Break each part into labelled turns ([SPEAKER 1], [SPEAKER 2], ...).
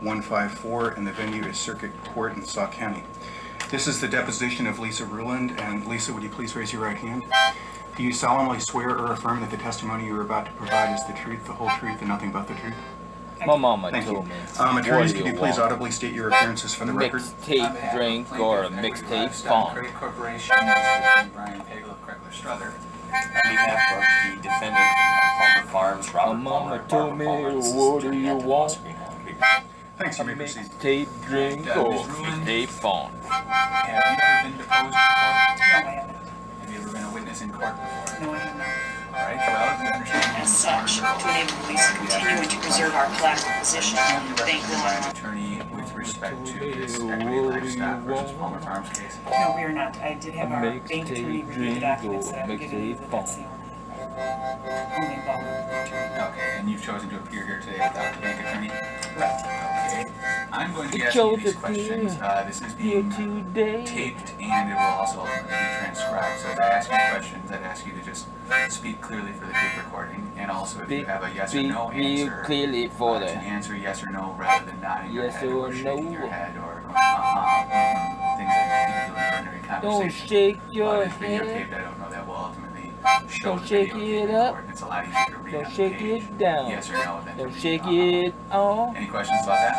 [SPEAKER 1] 154, and the venue is Circuit Court in Sauk County. This is the deposition of Lisa Ruhland, and Lisa, would you please raise your right hand? Do you solemnly swear or affirm that the testimony you are about to provide is the truth, the whole truth, and nothing but the truth?
[SPEAKER 2] My mama
[SPEAKER 1] Thank
[SPEAKER 2] told
[SPEAKER 1] you.
[SPEAKER 2] me.
[SPEAKER 1] Attorneys, could you please audibly state your appearances for the record?
[SPEAKER 2] Mixtape drink or a mixtape Pong.
[SPEAKER 3] Credit Corporation, this is Brian Pagel of Craigler Strother. On behalf of the defendant, Hohner Farms, Robert
[SPEAKER 2] My
[SPEAKER 3] Palmer,
[SPEAKER 2] mama told me, what do you want?
[SPEAKER 1] Thanks,
[SPEAKER 2] A
[SPEAKER 1] you may proceed.
[SPEAKER 2] mixtape drink or mixtape Pong.
[SPEAKER 3] Have you ever been deposed before?
[SPEAKER 4] No, I haven't.
[SPEAKER 3] Have you ever been a witness in court before?
[SPEAKER 4] No, I have not.
[SPEAKER 3] All right, well, you understand.
[SPEAKER 4] As such, to enable police to continue and to preserve our collateral position, thank law.
[SPEAKER 3] Attorney with respect to this equity livestock versus Palmer Farms case.
[SPEAKER 4] No, we are not. I did have
[SPEAKER 2] A
[SPEAKER 4] our bank attorney
[SPEAKER 2] mixtape
[SPEAKER 4] review the
[SPEAKER 2] drink
[SPEAKER 4] documents
[SPEAKER 2] or
[SPEAKER 4] that I've given you,
[SPEAKER 2] mixtape
[SPEAKER 4] but that's the only involvement with the attorney.
[SPEAKER 3] Okay, and you've chosen to appear here today without the bank attorney?
[SPEAKER 4] Correct.
[SPEAKER 3] Okay. I'm going to be
[SPEAKER 2] You
[SPEAKER 3] asking you
[SPEAKER 2] chose
[SPEAKER 3] these
[SPEAKER 2] to
[SPEAKER 3] questions. This is
[SPEAKER 2] Here
[SPEAKER 3] being
[SPEAKER 2] today.
[SPEAKER 3] taped and it will also ultimately be transcribed. So as I ask you questions, I'd ask you to just speak clearly for the tape recording, and also if you have a yes or
[SPEAKER 2] Speak
[SPEAKER 3] no
[SPEAKER 2] real
[SPEAKER 3] answer,
[SPEAKER 2] clearly for
[SPEAKER 3] to
[SPEAKER 2] the
[SPEAKER 3] answer yes or no rather than nodding your
[SPEAKER 2] Yes
[SPEAKER 3] head
[SPEAKER 2] or
[SPEAKER 3] or shaking
[SPEAKER 2] no.
[SPEAKER 3] your head or going things that people do in ordinary
[SPEAKER 2] Don't
[SPEAKER 3] conversation.
[SPEAKER 2] shake your
[SPEAKER 3] It's videotaped.
[SPEAKER 2] head.
[SPEAKER 3] I don't know that will ultimately show
[SPEAKER 2] Don't
[SPEAKER 3] the
[SPEAKER 2] shake
[SPEAKER 3] videotape
[SPEAKER 2] it
[SPEAKER 3] in
[SPEAKER 2] up.
[SPEAKER 3] court. It's a lot easier to read
[SPEAKER 2] Don't
[SPEAKER 3] on the
[SPEAKER 2] shake
[SPEAKER 3] page.
[SPEAKER 2] it down.
[SPEAKER 3] Yes or no than to
[SPEAKER 2] Don't
[SPEAKER 3] read
[SPEAKER 2] shake
[SPEAKER 3] uh-huh.
[SPEAKER 2] it off.
[SPEAKER 3] Any questions about that?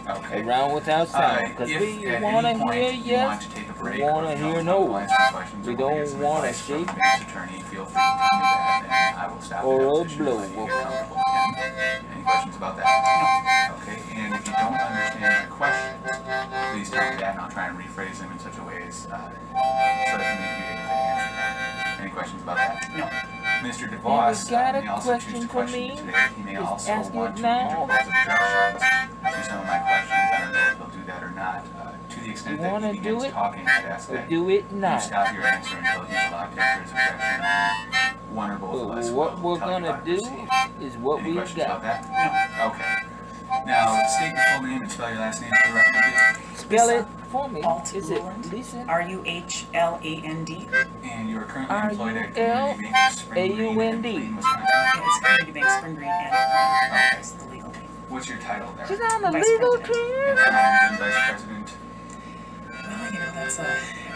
[SPEAKER 4] No.
[SPEAKER 3] Okay.
[SPEAKER 2] Around without sound. Cause
[SPEAKER 3] If
[SPEAKER 2] we
[SPEAKER 3] at
[SPEAKER 2] wanna
[SPEAKER 3] any point
[SPEAKER 2] hear
[SPEAKER 3] you want
[SPEAKER 2] yes.
[SPEAKER 3] to take a
[SPEAKER 2] we
[SPEAKER 3] break
[SPEAKER 2] wanna
[SPEAKER 3] or
[SPEAKER 2] hear
[SPEAKER 3] don't
[SPEAKER 2] no.
[SPEAKER 3] want to answer questions
[SPEAKER 2] We
[SPEAKER 3] or wanna get
[SPEAKER 2] don't
[SPEAKER 3] some
[SPEAKER 2] wanna
[SPEAKER 3] advice from
[SPEAKER 2] shake
[SPEAKER 3] the mayor's attorney, feel free to tell me that and I will stop
[SPEAKER 2] Or
[SPEAKER 3] the
[SPEAKER 2] a
[SPEAKER 3] deposition
[SPEAKER 2] blow.
[SPEAKER 3] until you get comfortable again. Any questions about that? Okay, and if you don't understand my questions, please tell me that and I'll try and rephrase them in such a way as so that you may be able to answer them. Any questions about that?
[SPEAKER 4] No.
[SPEAKER 3] Mr. DeVos
[SPEAKER 2] got a
[SPEAKER 3] may also choose
[SPEAKER 2] question
[SPEAKER 3] to
[SPEAKER 2] for
[SPEAKER 3] question
[SPEAKER 2] me?
[SPEAKER 3] you today. He may
[SPEAKER 2] Just
[SPEAKER 3] also
[SPEAKER 2] ask
[SPEAKER 3] want
[SPEAKER 2] it
[SPEAKER 3] to
[SPEAKER 2] now.
[SPEAKER 3] interpose objections to some of my questions. I don't know if he'll do that or not. To the extent
[SPEAKER 2] You
[SPEAKER 3] that
[SPEAKER 2] wanna
[SPEAKER 3] he
[SPEAKER 2] do
[SPEAKER 3] begins
[SPEAKER 2] it?
[SPEAKER 3] talking, I'd ask
[SPEAKER 2] Or
[SPEAKER 3] that
[SPEAKER 2] do it
[SPEAKER 3] you
[SPEAKER 2] not.
[SPEAKER 3] stop your answer until he's allowed to answer his objection. And one or both of
[SPEAKER 2] But
[SPEAKER 3] us
[SPEAKER 2] what
[SPEAKER 3] will
[SPEAKER 2] we're
[SPEAKER 3] tell you
[SPEAKER 2] gonna
[SPEAKER 3] how to
[SPEAKER 2] do
[SPEAKER 3] proceed.
[SPEAKER 2] is what
[SPEAKER 3] Any
[SPEAKER 2] we
[SPEAKER 3] questions
[SPEAKER 2] got.
[SPEAKER 3] about that?
[SPEAKER 4] No.
[SPEAKER 3] Okay. Now, state your full name and spell your last name for the record, please.
[SPEAKER 2] Spell it for me.
[SPEAKER 4] Alt
[SPEAKER 2] Is it
[SPEAKER 4] Ruhland.
[SPEAKER 2] Lisa?
[SPEAKER 3] And
[SPEAKER 4] Ruhland.
[SPEAKER 3] you are currently employed at
[SPEAKER 2] R-U-L
[SPEAKER 3] Community Bank of Spring Green
[SPEAKER 2] A-U-N-D.
[SPEAKER 3] in Plain, Wisconsin.
[SPEAKER 4] It's Community Bank Spring Green and that's the legal name.
[SPEAKER 3] What's your title there?
[SPEAKER 2] She's on the
[SPEAKER 4] Vice
[SPEAKER 2] legal
[SPEAKER 4] President.
[SPEAKER 2] team.
[SPEAKER 3] And how long have you been vice president?
[SPEAKER 4] Well, that's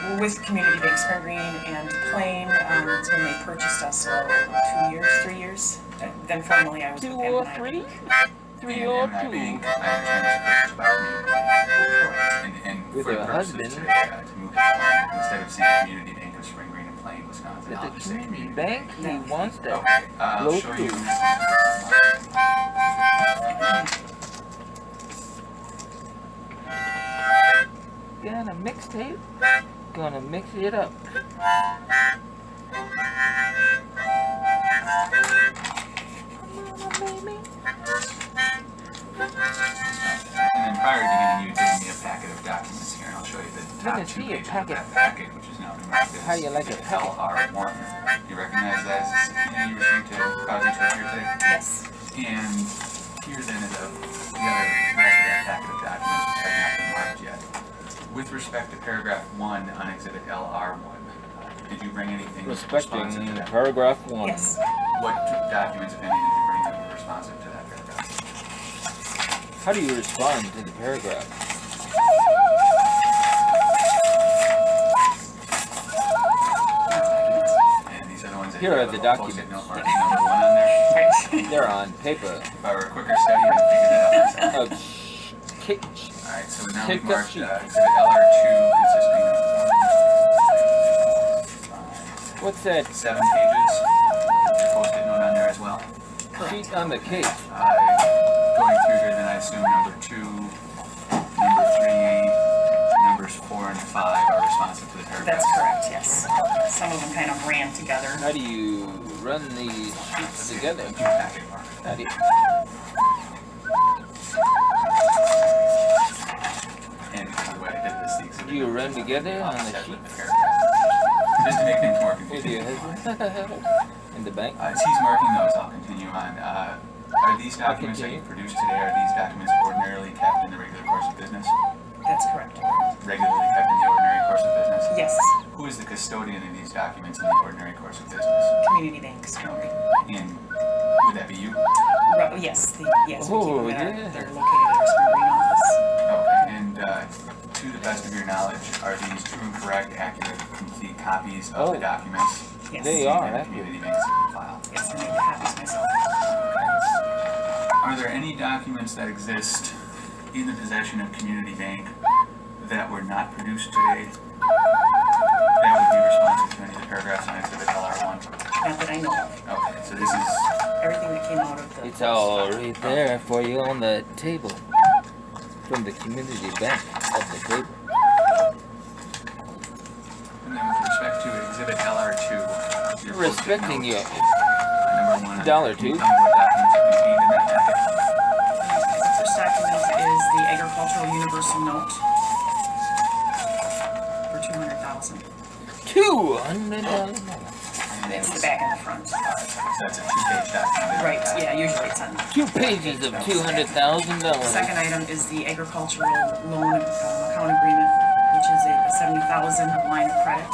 [SPEAKER 4] we're with Community Bank Spring Green and Plain. It's when they purchased us, 2 years, 3 years. Then formally I was with
[SPEAKER 2] 2
[SPEAKER 4] them.
[SPEAKER 2] or
[SPEAKER 4] and I-
[SPEAKER 2] 3? 3
[SPEAKER 3] And
[SPEAKER 2] or
[SPEAKER 3] M&I
[SPEAKER 2] 2.
[SPEAKER 3] Bank, I understand, was purchased by Community Bank. And
[SPEAKER 2] With
[SPEAKER 3] for the
[SPEAKER 2] her
[SPEAKER 3] purposes
[SPEAKER 2] husband.
[SPEAKER 3] today, to move this forward, instead of saying Community Bank of Spring Green and Plain, Wisconsin,
[SPEAKER 2] At
[SPEAKER 3] I'll
[SPEAKER 2] the
[SPEAKER 3] just say
[SPEAKER 2] community
[SPEAKER 3] Community
[SPEAKER 2] bank, he wants that.
[SPEAKER 3] Okay, I'll
[SPEAKER 2] Blow
[SPEAKER 3] show you.
[SPEAKER 2] through. Got a mixtape. Gonna mix it up.
[SPEAKER 3] And then prior to beginning, you gave me a packet of documents here, and I'll show you the top
[SPEAKER 2] Let me
[SPEAKER 3] 2
[SPEAKER 2] see a
[SPEAKER 3] pages
[SPEAKER 2] packet.
[SPEAKER 3] of that packet, which is now been marked as
[SPEAKER 2] How do you like it?
[SPEAKER 3] LR1. You recognize that as a subpoena you received to cause you to appear today?
[SPEAKER 4] Yes.
[SPEAKER 3] And here then is the other rest of that packet of documents which have not been marked yet. With respect to paragraph 1 on exhibit LR1, did you bring anything responsive to
[SPEAKER 2] Respecting
[SPEAKER 3] that?
[SPEAKER 2] paragraph 1.
[SPEAKER 4] Yes.
[SPEAKER 3] What documents, if any, did you bring that were responsive to that paragraph?
[SPEAKER 2] How do you respond to the paragraph?
[SPEAKER 3] And these are the ones that
[SPEAKER 2] Here
[SPEAKER 3] you
[SPEAKER 2] are
[SPEAKER 3] have
[SPEAKER 2] the
[SPEAKER 3] a
[SPEAKER 2] documents.
[SPEAKER 3] post-it note marking number 1 on there.
[SPEAKER 4] Right.
[SPEAKER 2] They're on paper.
[SPEAKER 3] If I were a quicker study, I'd figure that out myself. Alright, so now we've
[SPEAKER 2] Kick up
[SPEAKER 3] marked
[SPEAKER 2] sheet.
[SPEAKER 3] exhibit LR2 consisting of
[SPEAKER 2] What's that
[SPEAKER 3] 7 pages. Your post-it note on there as well.
[SPEAKER 2] sheet on the cake?
[SPEAKER 3] Going through here, then I assume number 2, number 3, numbers 4 and 5 are responsive to the paragraph.
[SPEAKER 4] That's correct, yes. Some of them kind of ran together.
[SPEAKER 2] How do you run these sheets together?
[SPEAKER 3] Your packet mark.
[SPEAKER 2] How do you...
[SPEAKER 3] And the way I did this, the exhibit
[SPEAKER 2] Do you run together on the
[SPEAKER 3] offset with
[SPEAKER 2] sheets?
[SPEAKER 3] paragraph. Just to make things more
[SPEAKER 2] With
[SPEAKER 3] confusing.
[SPEAKER 2] your husband? In the bank?
[SPEAKER 3] As he's marking those, I'll continue on. Are these documents that you
[SPEAKER 2] continue.
[SPEAKER 3] produced today, are these documents ordinarily kept in the regular course of business?
[SPEAKER 4] That's correct.
[SPEAKER 3] Regularly kept in the ordinary course of business?
[SPEAKER 4] Yes.
[SPEAKER 3] Who is the custodian of these documents in the ordinary course of business?
[SPEAKER 4] Community Bank Spring Green.
[SPEAKER 3] And would that be you?
[SPEAKER 4] Yes. Yes.
[SPEAKER 2] Oh,
[SPEAKER 4] we keep them
[SPEAKER 2] yeah.
[SPEAKER 4] they're located at our Spring Green
[SPEAKER 3] best of your knowledge, are these true and correct, accurate, complete copies of the
[SPEAKER 2] Oh.
[SPEAKER 3] documents?
[SPEAKER 4] Yes.
[SPEAKER 2] They are
[SPEAKER 3] in the
[SPEAKER 2] accurate.
[SPEAKER 3] community bank file?
[SPEAKER 4] Yes, I made the copies myself.
[SPEAKER 3] Are there any documents that exist in the possession of Community Bank that were not produced today that would be responsive to any of the paragraphs on Exhibit LR1?
[SPEAKER 4] Not that I know of.
[SPEAKER 3] Okay, so this is,
[SPEAKER 4] Everything that came out of the.
[SPEAKER 2] It's all right there for you on the table. From the community bank of the table.
[SPEAKER 3] and then with respect to Exhibit LR2, your
[SPEAKER 2] Respecting you.
[SPEAKER 3] Number one.
[SPEAKER 2] $2.
[SPEAKER 3] Can you tell me what documents are contained in that packet?
[SPEAKER 4] The first document is the agricultural universal note for $200,000.
[SPEAKER 2] $200.
[SPEAKER 3] And
[SPEAKER 4] That's the back and the front.
[SPEAKER 3] So that's a two-page document.
[SPEAKER 4] Right, yeah, usually it's on.
[SPEAKER 2] 2 pages of $200,000.
[SPEAKER 4] Second item is the agricultural loan account agreement, which is a $70,000 line of credit.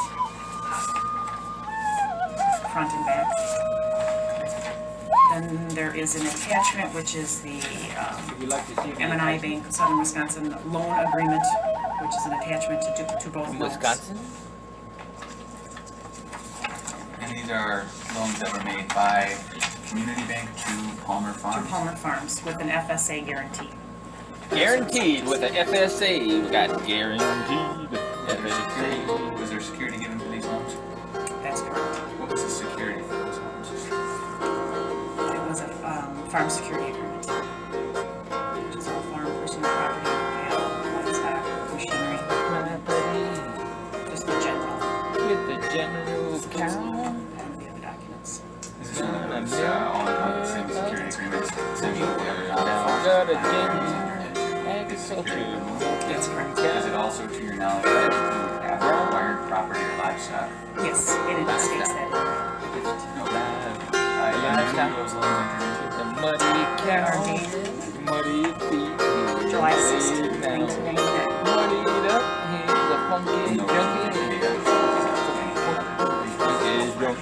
[SPEAKER 4] Front and back. Then there is an attachment, which is the
[SPEAKER 2] Would you like to see the
[SPEAKER 4] M&I Bank Southern Wisconsin loan agreement, which is an attachment to both
[SPEAKER 2] From
[SPEAKER 4] notes.
[SPEAKER 2] Wisconsin?
[SPEAKER 3] And these are loans that were made by Community Bank to Palmer
[SPEAKER 4] To
[SPEAKER 3] Farms.
[SPEAKER 4] Palmer Farms with an FSA guarantee.
[SPEAKER 2] Guaranteed with a FSA. We got guaranteed FSA.
[SPEAKER 3] Was there security given for these loans?
[SPEAKER 4] That's correct.
[SPEAKER 3] What was the security for those loans?
[SPEAKER 4] It was a farm security agreement, which is all farm, personal property, cattle, livestock, machinery, just the general.
[SPEAKER 2] With the general cow.
[SPEAKER 4] And the other documents.
[SPEAKER 3] Is this one of those all-encompassing security agreements? Essentially,
[SPEAKER 2] Got a general agriculture.
[SPEAKER 4] That's correct.
[SPEAKER 3] Is it also, to your knowledge, acquired property or livestock?
[SPEAKER 4] Yes, it states that.
[SPEAKER 3] Those loans entered into?
[SPEAKER 2] The muddy cow.
[SPEAKER 4] Our date,
[SPEAKER 2] Muddy feet.
[SPEAKER 4] July 16,
[SPEAKER 2] Now,
[SPEAKER 4] 1999.
[SPEAKER 2] muddied up. He's a funky
[SPEAKER 3] No,
[SPEAKER 2] junkie. He's drunk.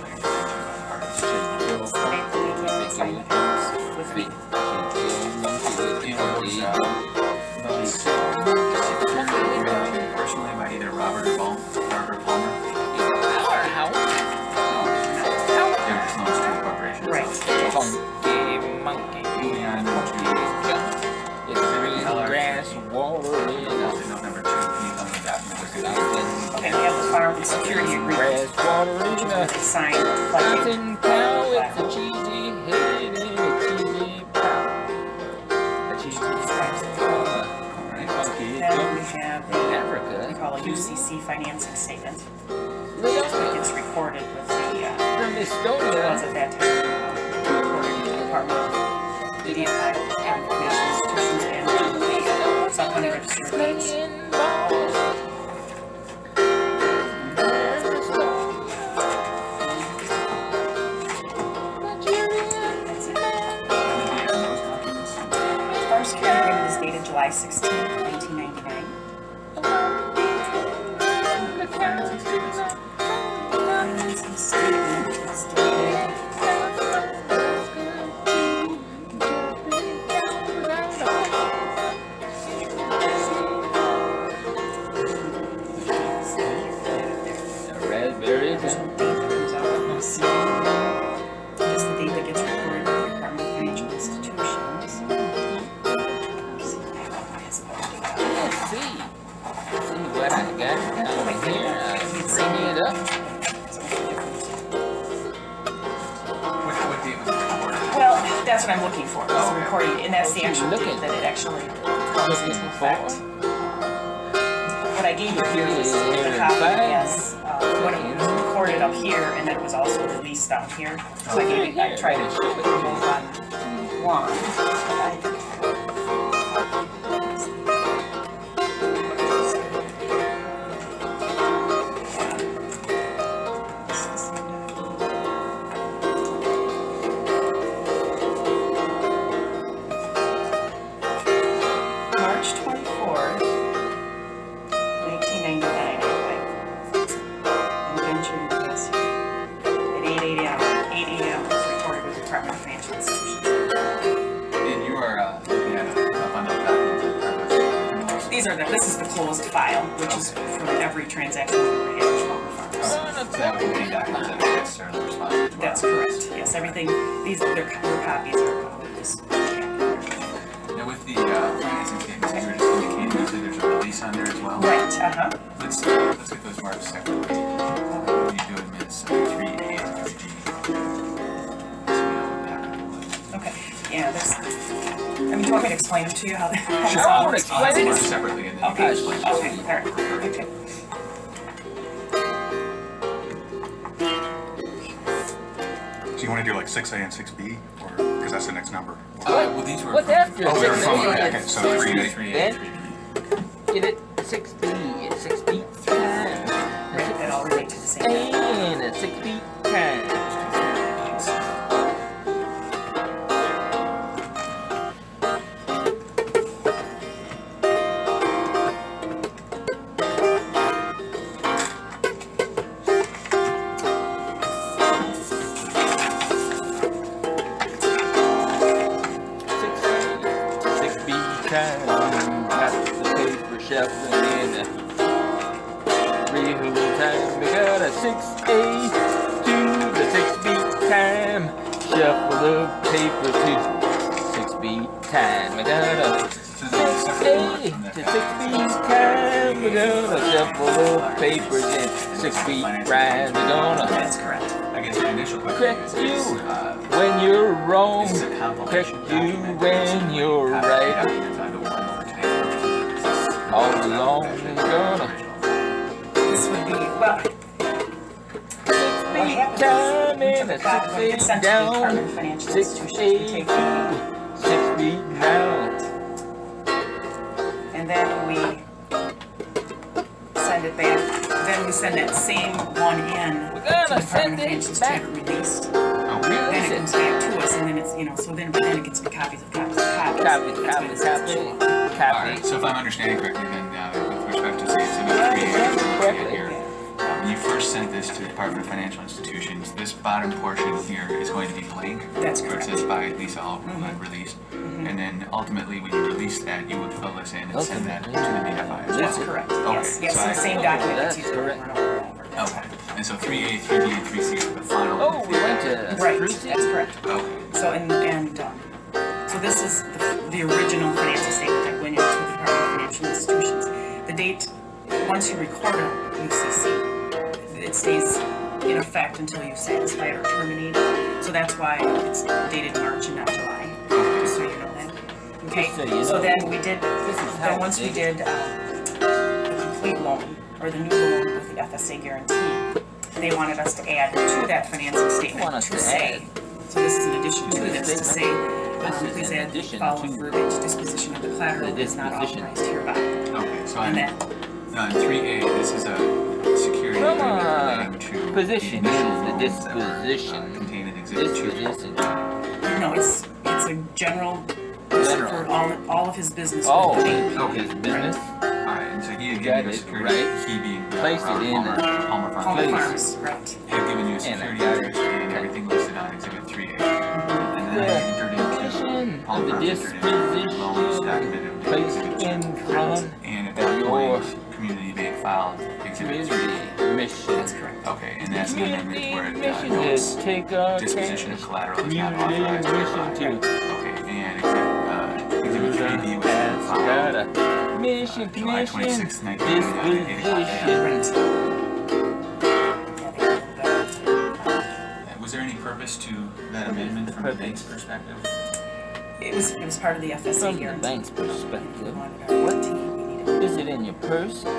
[SPEAKER 4] It's the date that we came and signed the papers with me.
[SPEAKER 3] Personally by either Robert or Palmer?
[SPEAKER 2] Our house.
[SPEAKER 3] They were just loans to the corporation.
[SPEAKER 4] Right.
[SPEAKER 2] Funky monkey.
[SPEAKER 3] Moving on to
[SPEAKER 2] It's green grass, water,
[SPEAKER 3] November 2, can you tell me the document was
[SPEAKER 4] Okay, we have the farm security agreement,
[SPEAKER 2] grass, water,
[SPEAKER 4] which is where they signed like
[SPEAKER 2] nothing cow. It's a cheesy head and a cheesy cow. A cheesy funky
[SPEAKER 4] Then
[SPEAKER 2] junk.
[SPEAKER 4] we have
[SPEAKER 2] In
[SPEAKER 4] a, we
[SPEAKER 2] Africa.
[SPEAKER 4] call a UCC financing statement.
[SPEAKER 2] Little
[SPEAKER 4] It gets recorded with the,
[SPEAKER 2] from
[SPEAKER 4] was
[SPEAKER 2] Estonia.
[SPEAKER 4] at that time, recorded in the Department of Media and Information Institutions and the South County Register of Deeds. That's it. Farm security agreement is dated July 16, 1999. Financing statement is dated
[SPEAKER 2] Raspberry.
[SPEAKER 4] There's no date that comes out on this. It's the date that gets recorded with the Department of Financial Institutions.
[SPEAKER 2] Let's see. See what I got down here. I'm bringing it up.
[SPEAKER 3] What date was it recorded?
[SPEAKER 4] Well, that's what I'm looking for, is the
[SPEAKER 3] Okay.
[SPEAKER 4] recording, and that's the
[SPEAKER 2] What you
[SPEAKER 4] actual
[SPEAKER 2] looking
[SPEAKER 4] date that it actually comes into
[SPEAKER 2] Looking
[SPEAKER 4] effect.
[SPEAKER 2] for?
[SPEAKER 4] What I gave you here is the copy, yes, what it was recorded up here, and then it was also released down here. So I gave you, I tried to put them both on one. March 24th, 1999, invention, yes, at 8 a.m. 8 a.m. was recorded with the Department of Financial Institutions.
[SPEAKER 3] And you are
[SPEAKER 4] this is the closed file, which is from every transaction we ever had at Palmer Farms.
[SPEAKER 3] So that would contain documents that are necessarily responsible to
[SPEAKER 4] That's
[SPEAKER 3] our-
[SPEAKER 4] correct, yes, everything, their copies are just.
[SPEAKER 3] Now with the financing statements, you were just indicating usually there's a release on there as well.
[SPEAKER 4] Right,
[SPEAKER 3] Let's get those marked separately. What you do them is 3A and 3B. So we know what happened was.
[SPEAKER 4] okay, yeah, there's, I mean, do you want me to explain them to you how they?
[SPEAKER 2] Sure, I wanna explain
[SPEAKER 3] Mark
[SPEAKER 2] it.
[SPEAKER 3] separately and then you
[SPEAKER 4] Okay,
[SPEAKER 3] can explain.
[SPEAKER 4] okay, all right, okay.
[SPEAKER 1] So you want to do like 6A and 6B, or, because that's the next number?
[SPEAKER 3] Well, these were.
[SPEAKER 2] What's after
[SPEAKER 1] Oh, they're
[SPEAKER 2] 6A
[SPEAKER 1] from the
[SPEAKER 2] and
[SPEAKER 1] packet, so
[SPEAKER 2] 6B?
[SPEAKER 1] 3A.
[SPEAKER 2] Then
[SPEAKER 3] 3A,
[SPEAKER 2] get it 6B, 6B time.
[SPEAKER 4] Right, that all relate to the same.
[SPEAKER 2] And a 6B time. Got the paper shuffling in the Ruhland time. We got a 6A to the 6B time. Shuffle the paper to 6B time. We got a 6A to 6B time. We're gonna shuffle the papers in 6B rhymes. We're gonna
[SPEAKER 4] That's correct.
[SPEAKER 3] I guess the initial question
[SPEAKER 2] correct
[SPEAKER 3] is,
[SPEAKER 2] you when you're wrong.
[SPEAKER 3] this is a
[SPEAKER 2] Correct
[SPEAKER 3] compilation
[SPEAKER 2] you
[SPEAKER 3] document.
[SPEAKER 2] when you're right.
[SPEAKER 3] Documents onto one over today's purposes.
[SPEAKER 2] All along we're gonna
[SPEAKER 4] This would be, well, what happens
[SPEAKER 2] time
[SPEAKER 4] is,
[SPEAKER 2] and a
[SPEAKER 4] when it gets
[SPEAKER 2] 6
[SPEAKER 4] sent to the
[SPEAKER 2] down,
[SPEAKER 4] Department of Financial
[SPEAKER 2] 6
[SPEAKER 4] Institutions, we take the,
[SPEAKER 2] 6 feet down.
[SPEAKER 4] and then we send it back, then we send that same one in
[SPEAKER 2] We're
[SPEAKER 4] to the
[SPEAKER 2] gonna
[SPEAKER 4] Department
[SPEAKER 2] send
[SPEAKER 4] of
[SPEAKER 2] it
[SPEAKER 4] Financial to
[SPEAKER 2] back.
[SPEAKER 4] have it released.
[SPEAKER 3] Oh,
[SPEAKER 4] Then it
[SPEAKER 2] Release
[SPEAKER 4] comes
[SPEAKER 2] it.
[SPEAKER 4] back to us, and then it's, so then it gets the copies of copies of copies.
[SPEAKER 2] Copy,
[SPEAKER 4] That's
[SPEAKER 2] copy,
[SPEAKER 4] what it says.
[SPEAKER 2] copy,
[SPEAKER 3] All
[SPEAKER 2] copy.
[SPEAKER 3] right, so if I'm understanding correctly, then with respect to say Exhibit 3A, we're looking at here, when you first sent this to the Department of Financial Institutions, this bottom portion here is going to be blank.
[SPEAKER 4] That's
[SPEAKER 3] Where it
[SPEAKER 4] correct.
[SPEAKER 3] says by Lisa Hall, Ruhland released. And then ultimately, when you release that, you would fill this in and send that to the DFI as
[SPEAKER 4] That's
[SPEAKER 3] well.
[SPEAKER 4] correct,
[SPEAKER 3] Okay,
[SPEAKER 4] yes, yes,
[SPEAKER 3] so
[SPEAKER 4] the
[SPEAKER 3] I-
[SPEAKER 4] same document
[SPEAKER 2] that's
[SPEAKER 4] that's used
[SPEAKER 2] correct.
[SPEAKER 4] over and over and over.
[SPEAKER 3] Okay, and so 3A, 3B, and 3C are the final.
[SPEAKER 2] Oh, we went to
[SPEAKER 4] Right,
[SPEAKER 2] Fruity.
[SPEAKER 4] that's correct.
[SPEAKER 3] Okay,
[SPEAKER 4] So, so this is the original financial statement that went into the Department of Financial Institutions. The date, once you record a UCC, it stays in effect until you satisfy it or terminate it. So that's why it's dated March and not July, just so you know that. Okay,
[SPEAKER 2] Just so you
[SPEAKER 4] so
[SPEAKER 2] know.
[SPEAKER 4] then we did,
[SPEAKER 2] This is how
[SPEAKER 4] then once we
[SPEAKER 2] it's
[SPEAKER 4] did the complete loan, or the new loan with the FSA guarantee, they wanted us to add to that financing
[SPEAKER 2] Want
[SPEAKER 4] statement
[SPEAKER 2] us
[SPEAKER 4] to
[SPEAKER 2] to
[SPEAKER 4] say,
[SPEAKER 2] add.
[SPEAKER 4] so this is in addition to
[SPEAKER 2] To the
[SPEAKER 4] this, to say,
[SPEAKER 2] This is
[SPEAKER 4] please
[SPEAKER 2] in
[SPEAKER 4] add the
[SPEAKER 2] addition
[SPEAKER 4] following
[SPEAKER 2] to
[SPEAKER 4] verbiage, disposition of the collateral
[SPEAKER 2] the
[SPEAKER 4] is not
[SPEAKER 2] disposition.
[SPEAKER 4] authorized hereby.
[SPEAKER 3] okay, so
[SPEAKER 4] And
[SPEAKER 3] on,
[SPEAKER 4] then,
[SPEAKER 3] on 3A, this is a security
[SPEAKER 2] Come
[SPEAKER 3] agreement
[SPEAKER 2] on.
[SPEAKER 3] relating to
[SPEAKER 2] Position
[SPEAKER 3] the initial
[SPEAKER 2] is the
[SPEAKER 3] loans that were,
[SPEAKER 2] disposition.
[SPEAKER 3] contained in Exhibit 2.
[SPEAKER 2] Disposition.
[SPEAKER 4] no, it's a general,
[SPEAKER 2] General.
[SPEAKER 4] for all of his business.
[SPEAKER 2] Oh,
[SPEAKER 4] with the bank.
[SPEAKER 3] Okay.
[SPEAKER 2] his business.
[SPEAKER 3] Alright, and so he had
[SPEAKER 2] Got
[SPEAKER 3] given you a
[SPEAKER 2] it,
[SPEAKER 3] security,
[SPEAKER 2] right.
[SPEAKER 3] he being
[SPEAKER 2] Place it in
[SPEAKER 3] Palmer Farms.
[SPEAKER 4] Palmer
[SPEAKER 2] Place.
[SPEAKER 4] Farms, right.
[SPEAKER 3] He had given you a
[SPEAKER 2] And
[SPEAKER 3] security
[SPEAKER 2] I got
[SPEAKER 3] interest
[SPEAKER 2] it.
[SPEAKER 3] and everything listed on Exhibit 3A. And then
[SPEAKER 2] The
[SPEAKER 3] I entered
[SPEAKER 2] position
[SPEAKER 3] into,
[SPEAKER 2] of
[SPEAKER 3] Palmer
[SPEAKER 2] the
[SPEAKER 3] Farms entered into loans
[SPEAKER 2] disposition
[SPEAKER 3] documented in
[SPEAKER 2] placed
[SPEAKER 3] Exhibit
[SPEAKER 2] in
[SPEAKER 3] 2.
[SPEAKER 2] front
[SPEAKER 3] And at that
[SPEAKER 2] your
[SPEAKER 3] point, Community Bank filed Exhibit 3.
[SPEAKER 2] community mission.
[SPEAKER 4] That's correct.
[SPEAKER 3] Okay, and that's the amendment
[SPEAKER 2] Community
[SPEAKER 3] where it
[SPEAKER 2] mission
[SPEAKER 3] notes
[SPEAKER 2] to take our
[SPEAKER 3] disposition of
[SPEAKER 2] cash.
[SPEAKER 3] collateral is not
[SPEAKER 2] Community
[SPEAKER 3] authorized
[SPEAKER 2] mission
[SPEAKER 3] hereby.
[SPEAKER 2] to
[SPEAKER 3] Okay, and Exhibit 3B was then
[SPEAKER 2] has
[SPEAKER 3] filed
[SPEAKER 2] got a mission,
[SPEAKER 3] July
[SPEAKER 2] commission,
[SPEAKER 3] 26th, 1985.
[SPEAKER 2] disposition.
[SPEAKER 3] Was there any purpose to that amendment from the bank's perspective?
[SPEAKER 4] It was part of the FSA
[SPEAKER 2] From the
[SPEAKER 4] guarantee.
[SPEAKER 2] bank's
[SPEAKER 4] We
[SPEAKER 2] perspective,
[SPEAKER 4] wanted our guarantee, we needed.
[SPEAKER 2] is it in your purse? Or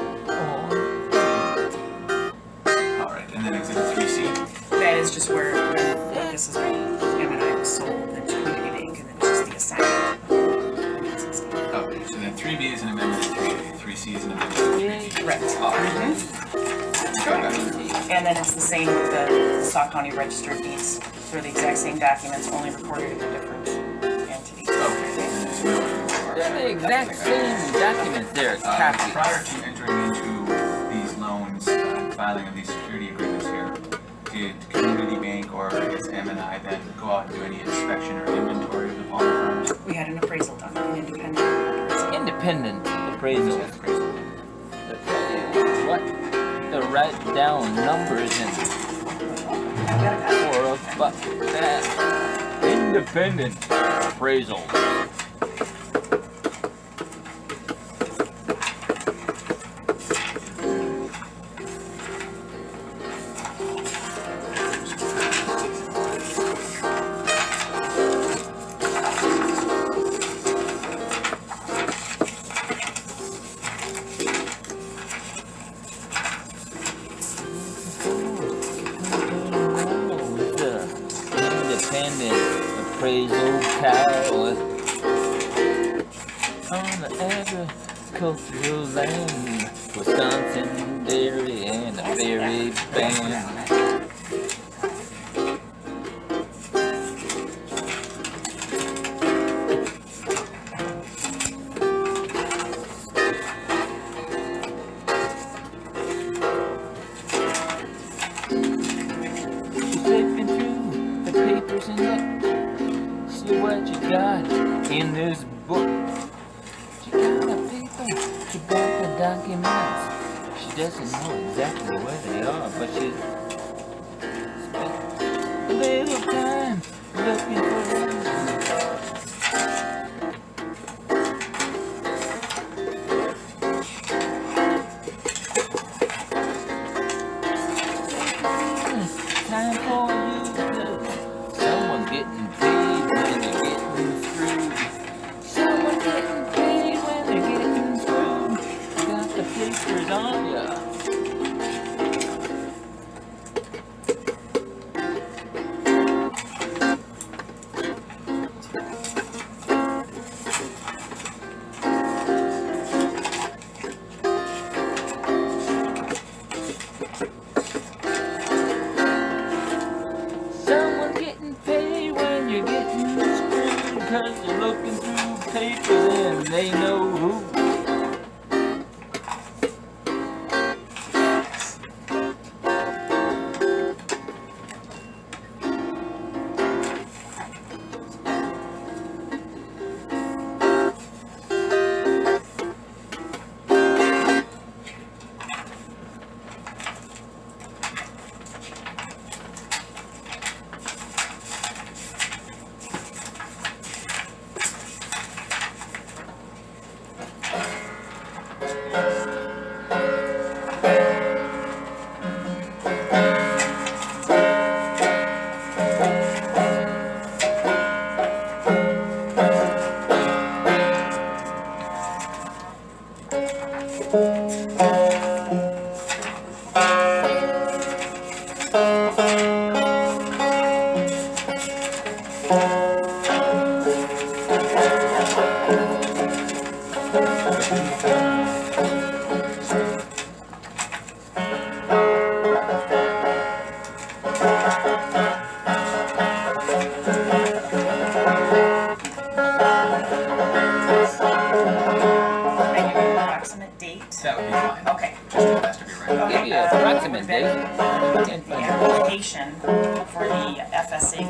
[SPEAKER 3] Alright, and then Exhibit 3C?
[SPEAKER 4] That is just where this is when M&I was sold, then to Community Bank, and then it's just the assignment. Financing statement.
[SPEAKER 3] Okay, so then 3B is an amendment to 3A, 3C is an amendment to 3B.
[SPEAKER 4] Correct.
[SPEAKER 3] Okay.
[SPEAKER 4] And then it's the same with the Sauk County Registered Deeds. They're the exact same documents, only recorded in a different entity.
[SPEAKER 2] they're the exact same documents there,
[SPEAKER 3] Prior
[SPEAKER 2] copies.
[SPEAKER 3] to entering into these loans and filing of these security agreements here, did Community Bank or I guess M&I then go out and do any inspection or inventory of the Palmer Farms?
[SPEAKER 4] We had an appraisal done, an independent appraisal.
[SPEAKER 2] Independent appraisals. To tell you what to write down numbers and for about that independent appraisal. Independent appraisal cow on the agricultural land, Wisconsin dairy and a berry band. Flipping through the papers and look, see what you got in this book. She got the paper, she got the documents. She doesn't know exactly where they are, but she spent a little time looking for them. Time for you to someone's getting paid when they're getting screwed. Someone's getting paid when they're getting screwed. Got the papers on ya. Someone's getting paid when you're getting screwed, 'cause you're looking through papers and they know who.
[SPEAKER 4] Approximate date?
[SPEAKER 3] That would be fine.
[SPEAKER 4] Okay.
[SPEAKER 3] Just it has to be right.
[SPEAKER 2] Give you an approximate date.
[SPEAKER 4] The application for the FSA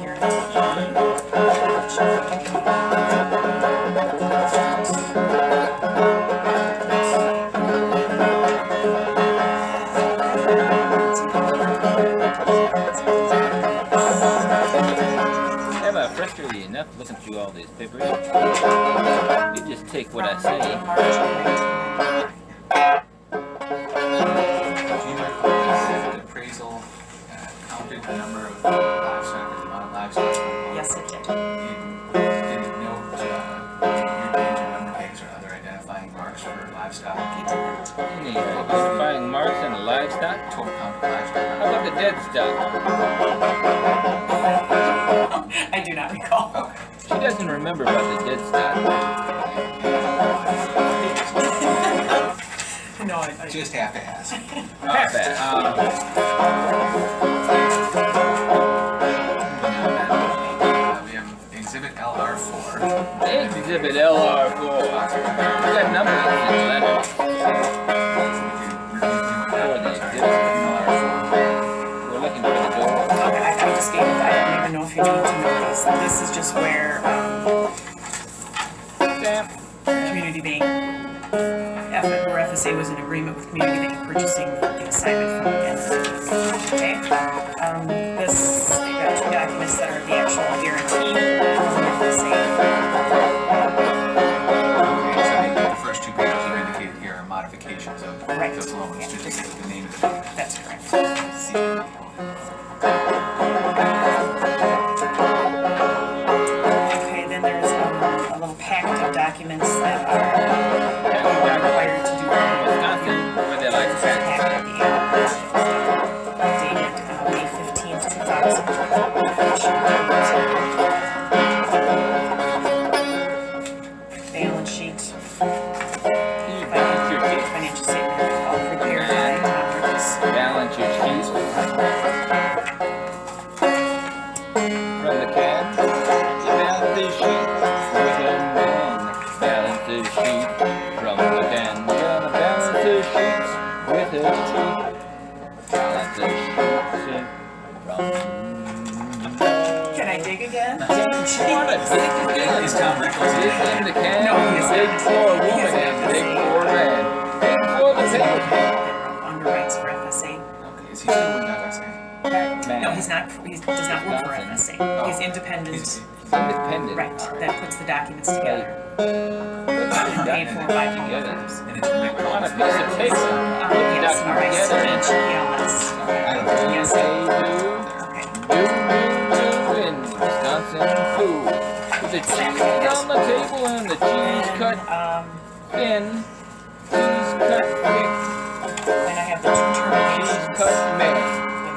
[SPEAKER 2] Am I frustrated enough looking through all these papers? You just take what I say.
[SPEAKER 3] Do you recall that the appraisal counted the number of livestock or the amount of livestock?
[SPEAKER 4] Yes, it did.
[SPEAKER 3] Did it note your number tags or other identifying marks for livestock?
[SPEAKER 4] It did not.
[SPEAKER 2] Any identifying marks on the livestock?
[SPEAKER 3] Total count of livestock?
[SPEAKER 2] How about the dead stock?
[SPEAKER 4] I do not recall.
[SPEAKER 3] Okay.
[SPEAKER 2] She doesn't remember about the dead stock.
[SPEAKER 4] No, I
[SPEAKER 3] Just have to ask.
[SPEAKER 2] Half-ass.
[SPEAKER 3] We have Exhibit LR4.
[SPEAKER 2] Exhibit LR4. We got numbers in the letters. We're looking for the door.
[SPEAKER 4] Okay, I just gave it, I don't even know if you need to know these. This is just where,
[SPEAKER 2] Stamp.
[SPEAKER 4] community bank where FSA was in agreement with Community Bank purchasing the assignment from NSF. Okay? This, I got two documents that are the actual guarantee from FSA.
[SPEAKER 3] Okay, so the first two pages you indicated here are modifications of
[SPEAKER 4] Right.
[SPEAKER 3] those loans,
[SPEAKER 4] Yeah,
[SPEAKER 3] just
[SPEAKER 4] just-
[SPEAKER 3] the name of the bank.
[SPEAKER 4] That's correct. Okay, then there's a little packet of documents that are required to do.
[SPEAKER 2] Wisconsin, where they like
[SPEAKER 4] There's a
[SPEAKER 2] to
[SPEAKER 4] packet at the end, dated May 15th, 2000. Balance sheet, financial statement, all prepared by Tom Rickles.
[SPEAKER 2] balance your sheets from the cab. Balance the sheet with a man. Balance the sheet from the can. Gonna balance the sheets with a sheet. Balance the sheets from.
[SPEAKER 4] Can I dig again?
[SPEAKER 3] Is Tom Rickles
[SPEAKER 2] Big in the can,
[SPEAKER 4] No, he is
[SPEAKER 2] big
[SPEAKER 4] not.
[SPEAKER 2] for a
[SPEAKER 4] He is
[SPEAKER 2] woman and
[SPEAKER 4] FSA.
[SPEAKER 2] big for a man. Big for the pig.
[SPEAKER 4] Underwrites for FSA.
[SPEAKER 3] Okay, is he still with FSA?
[SPEAKER 2] Man.
[SPEAKER 4] No, he does not work for
[SPEAKER 2] Wisconsin.
[SPEAKER 4] FSA. He's independent.
[SPEAKER 3] He's-
[SPEAKER 2] Independent.
[SPEAKER 4] Right, that puts the documents together.
[SPEAKER 2] Paid
[SPEAKER 4] Paid for by Pong.
[SPEAKER 2] together.
[SPEAKER 3] And it's Rickles.
[SPEAKER 2] On a piece of paper.
[SPEAKER 4] Yes, all right,
[SPEAKER 2] Together.
[SPEAKER 4] CHELS.
[SPEAKER 3] I don't know.
[SPEAKER 4] Yes.
[SPEAKER 2] They do.
[SPEAKER 4] Okay.
[SPEAKER 2] Do in Wisconsin food. With the cheese on the table and the cheese cut thin, cheese cut thick,
[SPEAKER 4] Then I have the two
[SPEAKER 2] cheese
[SPEAKER 4] terminations.
[SPEAKER 2] cut man,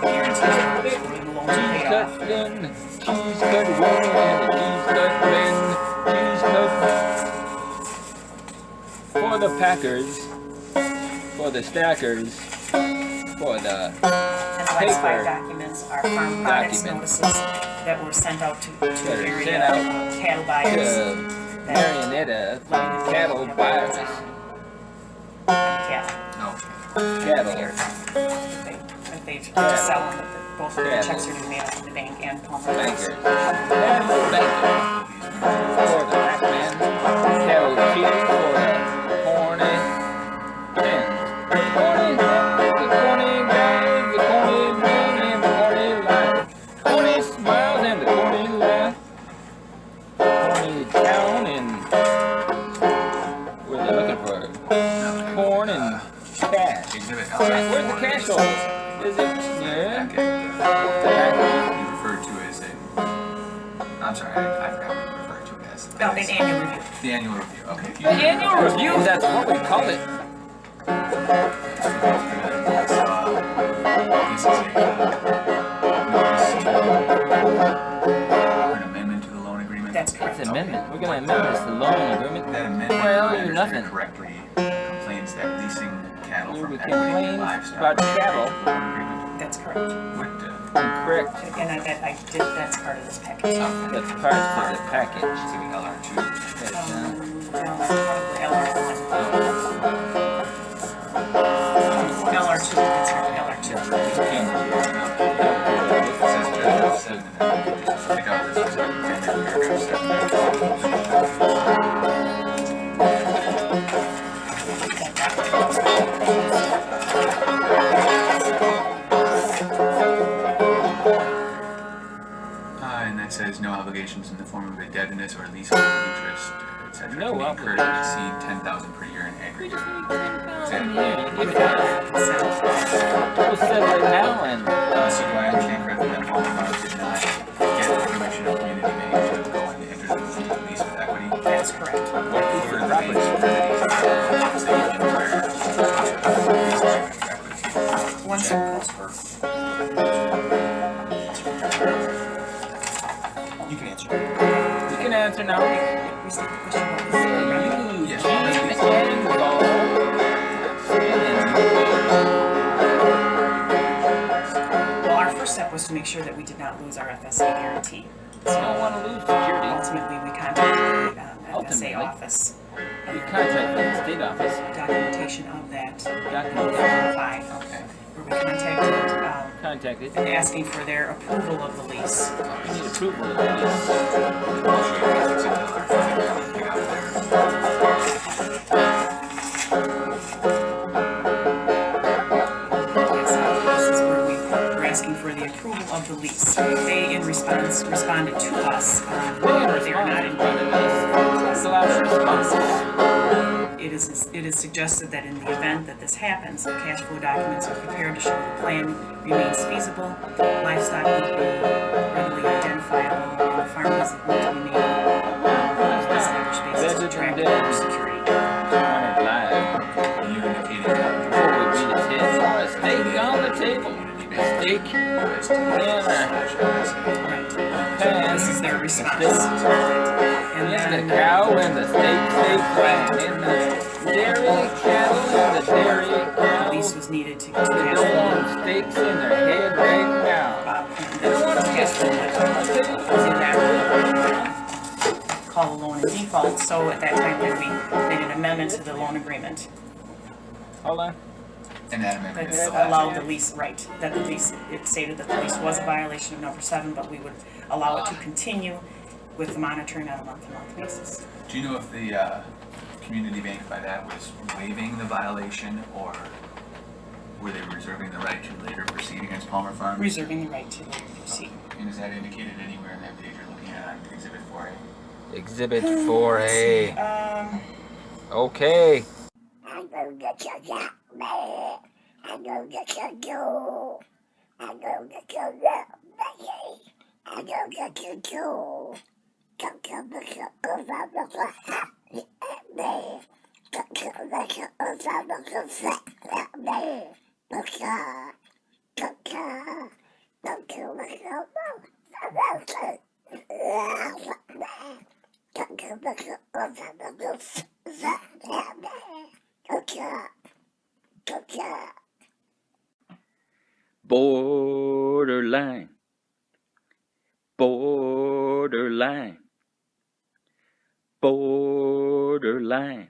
[SPEAKER 4] The guarantee for the loan to
[SPEAKER 2] cheese
[SPEAKER 4] pay
[SPEAKER 2] cut
[SPEAKER 4] off.
[SPEAKER 2] thin, cheese cut woman and the cheese cut men, cheese cut for the packers, for the stackers, for the
[SPEAKER 4] And the last
[SPEAKER 2] paper.
[SPEAKER 4] 5 documents are farm products
[SPEAKER 2] Documents.
[SPEAKER 4] notices that were sent out to
[SPEAKER 2] That are
[SPEAKER 4] area
[SPEAKER 2] sent out
[SPEAKER 4] cattle buyers.
[SPEAKER 2] Marionetta from cattle buyers,
[SPEAKER 4] Cattle.
[SPEAKER 2] cattle.
[SPEAKER 4] If they sell them, but both of the checks are to be mailed to the bank and Pong.
[SPEAKER 2] Bankers. Cattle bankers. For the man. Cattle cheese for the corny hens. Corny hens, the corny guys, the corny men, and the corny life. Corny smiles and the corny laugh. Corny town and where they looking for corn and cash.
[SPEAKER 3] Exhibit L.
[SPEAKER 2] Where's the cash office? Is it yeah?
[SPEAKER 3] You referred to as a, I'm sorry, I forgot what you referred to it as.
[SPEAKER 4] No, an annual review.
[SPEAKER 3] The annual review, okay.
[SPEAKER 2] The annual review, that's what we call it.
[SPEAKER 3] This is an amendment to the loan agreement.
[SPEAKER 4] That's correct.
[SPEAKER 2] It's amendment. We're gonna amend this to loan agreement.
[SPEAKER 3] That amendment
[SPEAKER 2] Well,
[SPEAKER 3] renders
[SPEAKER 2] you're nothing.
[SPEAKER 3] correctly complains that leasing cattle
[SPEAKER 2] We
[SPEAKER 3] from
[SPEAKER 2] would
[SPEAKER 3] equity
[SPEAKER 2] complain
[SPEAKER 3] and livestock.
[SPEAKER 2] about cattle.
[SPEAKER 3] Loan agreement
[SPEAKER 4] That's correct.
[SPEAKER 3] would,
[SPEAKER 2] Correct.
[SPEAKER 4] And I did, that's part of this package.
[SPEAKER 2] That's part of the package.
[SPEAKER 3] exhibit LR2.
[SPEAKER 2] That's,
[SPEAKER 4] Probably LR1. LR2, that's right, LR2.
[SPEAKER 3] It says paragraph 7 and then just pick up this is paragraph 7. And that says no obligations in the form of indebtedness or leasehold interest, etc.
[SPEAKER 2] No
[SPEAKER 3] can be incurred to
[SPEAKER 2] obligations.
[SPEAKER 3] exceed $10,000 per year in
[SPEAKER 2] we
[SPEAKER 3] aggregate.
[SPEAKER 2] just need 10,000 here. You
[SPEAKER 3] With
[SPEAKER 2] get it. We'll settle it now and
[SPEAKER 3] So do I understand correctly that Hohner did not get the permission of Community Bank to go and enter the lease with equity?
[SPEAKER 4] That's correct.
[SPEAKER 3] What were the bank's remedies say in where leases with equity?
[SPEAKER 4] Once it goes,
[SPEAKER 1] You can answer.
[SPEAKER 2] you can answer now.
[SPEAKER 4] restate the question, what was the
[SPEAKER 2] You,
[SPEAKER 3] Yes.
[SPEAKER 2] Gene and Paul,
[SPEAKER 4] Well, our first step was to make sure that we did not lose our FSA guarantee.
[SPEAKER 2] don't want to lose security.
[SPEAKER 4] Ultimately, we contacted the FSA
[SPEAKER 2] Ultimately.
[SPEAKER 4] office.
[SPEAKER 2] We contact the state office.
[SPEAKER 4] Documentation of that
[SPEAKER 2] Documentation.
[SPEAKER 4] file,
[SPEAKER 3] Okay.
[SPEAKER 4] where we contacted,
[SPEAKER 2] Contacted.
[SPEAKER 4] and asking for their approval of the lease.
[SPEAKER 2] We need approval of this.
[SPEAKER 3] Exhibit LR5, pick out there.
[SPEAKER 4] responded to us.
[SPEAKER 2] They
[SPEAKER 4] They are not in It is suggested that in the event that this happens, the cash flow documents are prepared to show the plan remains feasible, livestock will be readily identifiable, and the farm is going to remain established basis to track security.
[SPEAKER 3] You indicated that
[SPEAKER 2] Before we beat his head, throw a steak on the table. Steak,
[SPEAKER 4] Right. This is their response. And
[SPEAKER 2] and
[SPEAKER 4] then
[SPEAKER 2] the cow and the steak ran, and the dairy cattle and the dairy
[SPEAKER 4] the
[SPEAKER 2] cow.
[SPEAKER 4] lease was needed to
[SPEAKER 2] They
[SPEAKER 4] cash
[SPEAKER 2] don't
[SPEAKER 4] flow.
[SPEAKER 2] want steaks in their head right now. They don't want to
[SPEAKER 4] Cash flow was inadequate. Call the loan in default, so at that time then we made an amendment to the loan agreement.
[SPEAKER 2] Hold on.
[SPEAKER 3] and that amendment is
[SPEAKER 4] That
[SPEAKER 3] the last
[SPEAKER 4] allowed
[SPEAKER 3] year.
[SPEAKER 4] the lease, right, that the lease, it stated that the lease was a violation of number 7, but we would allow it to continue with the monitoring on a month-to-month basis.
[SPEAKER 3] Do you know if the community bank by that was waiving the violation, or were they reserving the right to later proceed against Palmer Farms?
[SPEAKER 4] Reserving the right to proceed.
[SPEAKER 3] And is that indicated anywhere in that page you're looking at on Exhibit 4A?
[SPEAKER 2] Exhibit 4A. Okay.
[SPEAKER 5] I'm gonna get you that man. I'm gonna get you. I'm gonna get you that man. I'm gonna get you too. Come make you over the man. Come make you over the man.
[SPEAKER 2] Borderline. Borderline. Borderline.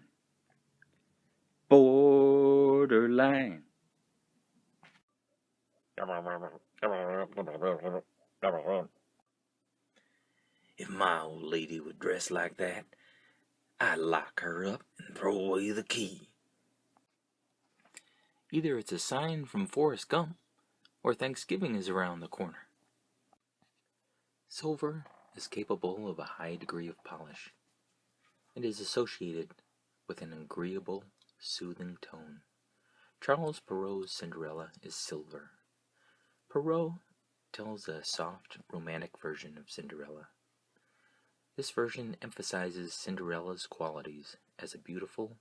[SPEAKER 2] Borderline. If my old lady would dress like that, I'd lock her up and throw away the key. Either it's a sign from Forrest Gump, or Thanksgiving is around the corner. Silver is capable of a high degree of polish. It is associated with an agreeable, soothing tone. Charles Perrault's Cinderella is silver. Perrault tells a soft, romantic version of Cinderella. This version emphasizes Cinderella's qualities as a beautiful,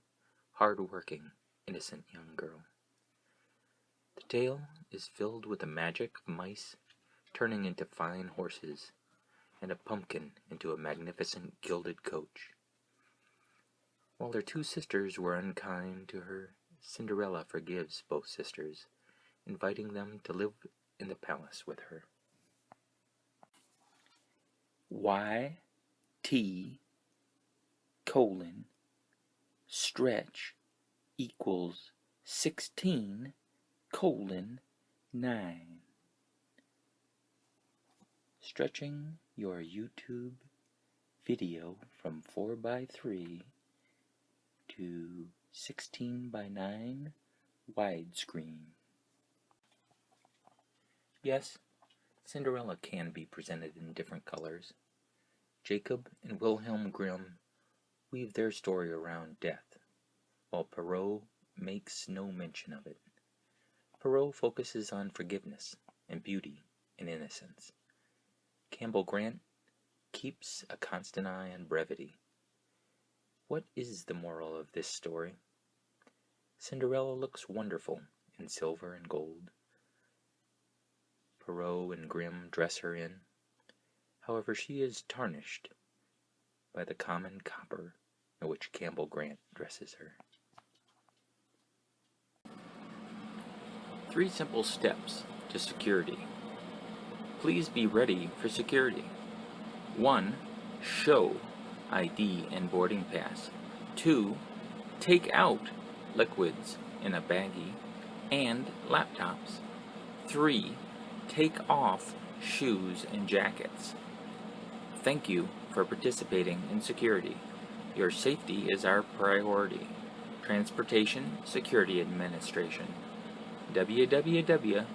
[SPEAKER 2] hard-working, innocent young girl. The tale is filled with the magic of mice turning into fine horses, and a pumpkin into a magnificent gilded coach. While their two sisters were unkind to her, Cinderella forgives both sisters, inviting them to live in the palace with her. YT:stretch equals 16:9. Stretching your YouTube video from 4:3 to 16:9 widescreen. Yes, Cinderella can be presented in different colors. Jacob and Wilhelm Grimm weave their story around death, while Perrault makes no mention of it. Perrault focuses on forgiveness and beauty and innocence. Campbell Grant keeps a constant eye on brevity. What is the moral of this story? Cinderella looks wonderful in silver and gold. Perrault and Grimm dress her in. However, she is tarnished by the common copper in which Campbell Grant dresses her. 3 simple steps to security. Please be ready for security. 1. Show ID and boarding pass. 2. Take out liquids in a baggie and laptops. 3. Take off shoes and jackets. Thank you for participating in security. Your safety is our priority. Transportation Security Administration. www.tsa.gov.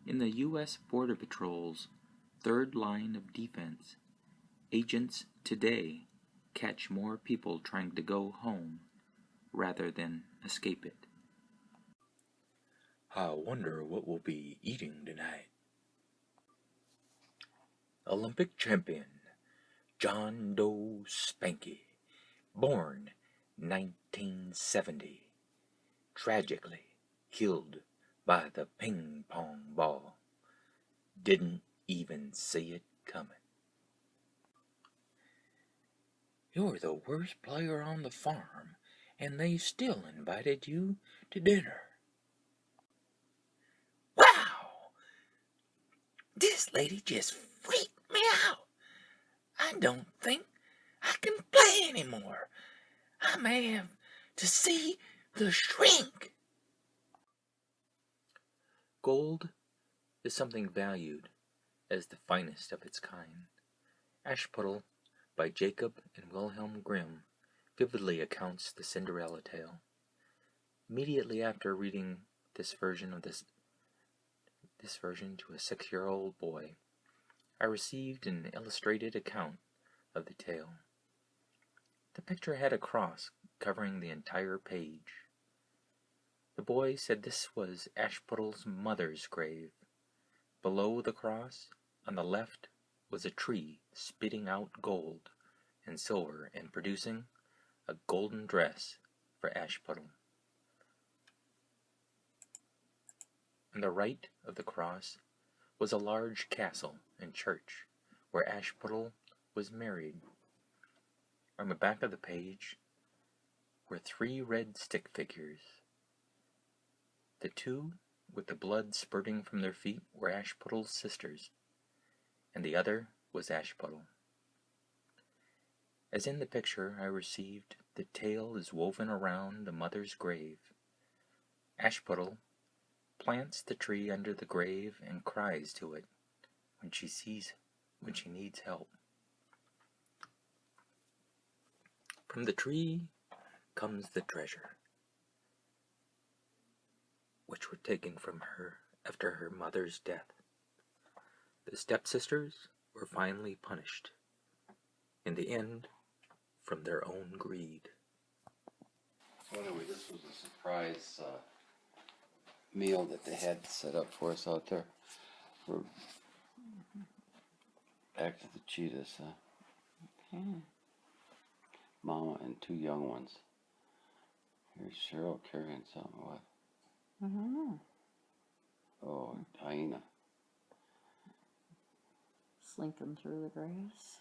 [SPEAKER 2] In the U.S. Border Patrol's third line of defense, agents today catch more people trying to go home rather than escape it. I wonder what we'll be eating tonight. Olympic champion John Doe Spanky, born 1970, tragically killed by the ping pong ball. Didn't even see it coming. You're the worst player on the farm, and they still invited you to dinner. Wow! This lady just freaked me out. I don't think I can play anymore. I may have to see the shrink. Gold is something valued as the finest of its kind. Ashputtel by Jacob and Wilhelm Grimm vividly accounts the Cinderella tale. Immediately after reading this version to a 6-year-old boy, I received an illustrated account of the tale. The picture had a cross covering the entire page. The boy said this was Ashputtel's mother's grave. Below the cross, on the left, was a tree spitting out gold and silver and producing a golden dress for Ashputtel. On the right of the cross was a large castle and church where Ashputtel was married. On the back of the page were 3 red stick figures. The 2 with the blood spurting from their feet were Ashputtel's sisters, and the other was Ashputtel. As in the picture I received, the tale is woven around the mother's grave. Ashputtel plants the tree under the grave and cries to it when she needs help. From the tree comes the treasure, which were taken from her after her mother's death. The stepsisters were finally punished, in the end, from their own greed.
[SPEAKER 6] So anyway, this was a surprise meal that they had set up for us out there. We're back to the cheetahs,
[SPEAKER 7] Okay.
[SPEAKER 6] Mama and 2 young ones. Here's Cheryl carrying something. What?
[SPEAKER 7] I don't know.
[SPEAKER 6] Oh, hyena.
[SPEAKER 7] Slinking through the grass.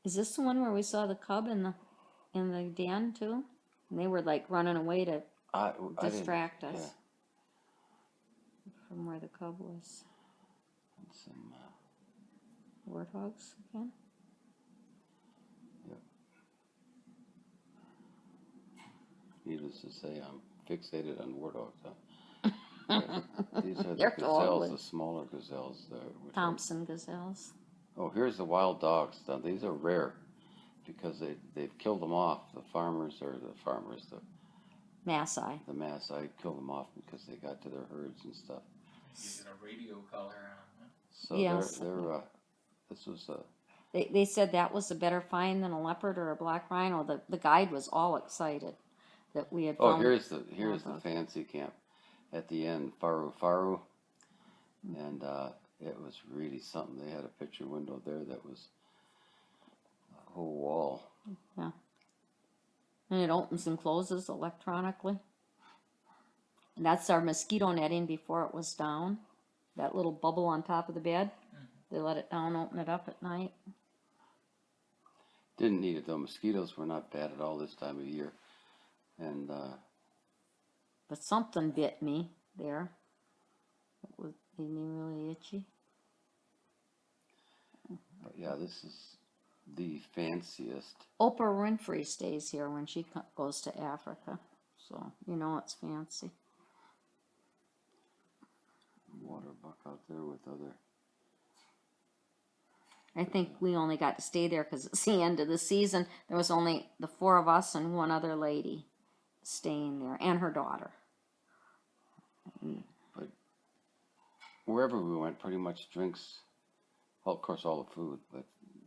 [SPEAKER 7] Is this the one where we saw the cub in the den too? And they were like running away to
[SPEAKER 6] I didn't-
[SPEAKER 7] distract us
[SPEAKER 6] yeah.
[SPEAKER 7] from where the cub was.
[SPEAKER 6] And some,
[SPEAKER 7] Warthogs again?
[SPEAKER 6] yep. Needless to say, I'm fixated on warthogs. These are the
[SPEAKER 7] They're
[SPEAKER 6] gazelles,
[SPEAKER 7] ugly.
[SPEAKER 6] the smaller gazelles.
[SPEAKER 7] Thompson gazelles.
[SPEAKER 6] Oh, here's the wild dogs. Now, these are rare because they've killed them off. The
[SPEAKER 7] Maasai.
[SPEAKER 6] Maasai killed them off because they got to their herds and stuff.
[SPEAKER 2] Using a radio collar on.
[SPEAKER 6] So
[SPEAKER 7] Yes.
[SPEAKER 6] this was a,
[SPEAKER 7] They said that was a better find than a leopard or a black rhino. The guide was all excited that we had
[SPEAKER 6] oh,
[SPEAKER 7] found.
[SPEAKER 6] here's the
[SPEAKER 7] warthogs.
[SPEAKER 6] fancy camp at the end, Faru, and it was really something. They had a picture window there that was a whole wall.
[SPEAKER 7] Yeah. And it opens and closes electronically. And that's our mosquito netting before it was down. That little bubble on top of the bed. They let it down, open it up at night.
[SPEAKER 6] Didn't need it though. Mosquitoes were not bad at all this time of year, and
[SPEAKER 7] But something bit me there. It made me really itchy.
[SPEAKER 6] but yeah, this is the fanciest.
[SPEAKER 7] Oprah Winfrey stays here when she goes to Africa. So, you know it's fancy.
[SPEAKER 6] Water buck out there with other.
[SPEAKER 7] I think we only got to stay there because it's the end of the season. There was only the 4 of us and one other lady staying there, and her daughter.
[SPEAKER 6] But wherever we went, pretty much drinks. Well, of course, all the food, but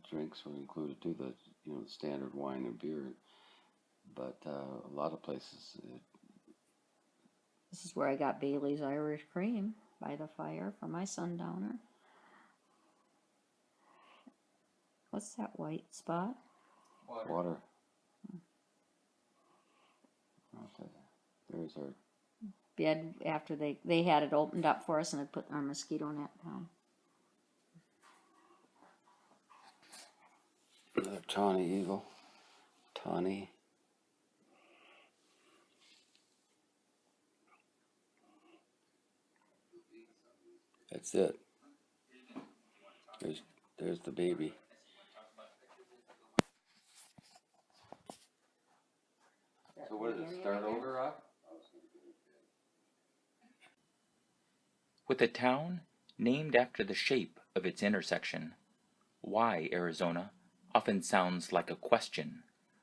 [SPEAKER 6] drinks were included too. The standard wine and beer. But a lot of places,
[SPEAKER 7] This is where I got Bailey's Irish Cream by the fire for my sundowner. What's that white spot?
[SPEAKER 6] water. Okay. There's our.
[SPEAKER 7] Bed after they had it opened up for us and had put our mosquito net down.
[SPEAKER 6] Another tawny eagle. Tawny. That's it. There's the baby. So what does it start over, Rob?
[SPEAKER 2] With a town named after the shape of its intersection, why Arizona often sounds like a question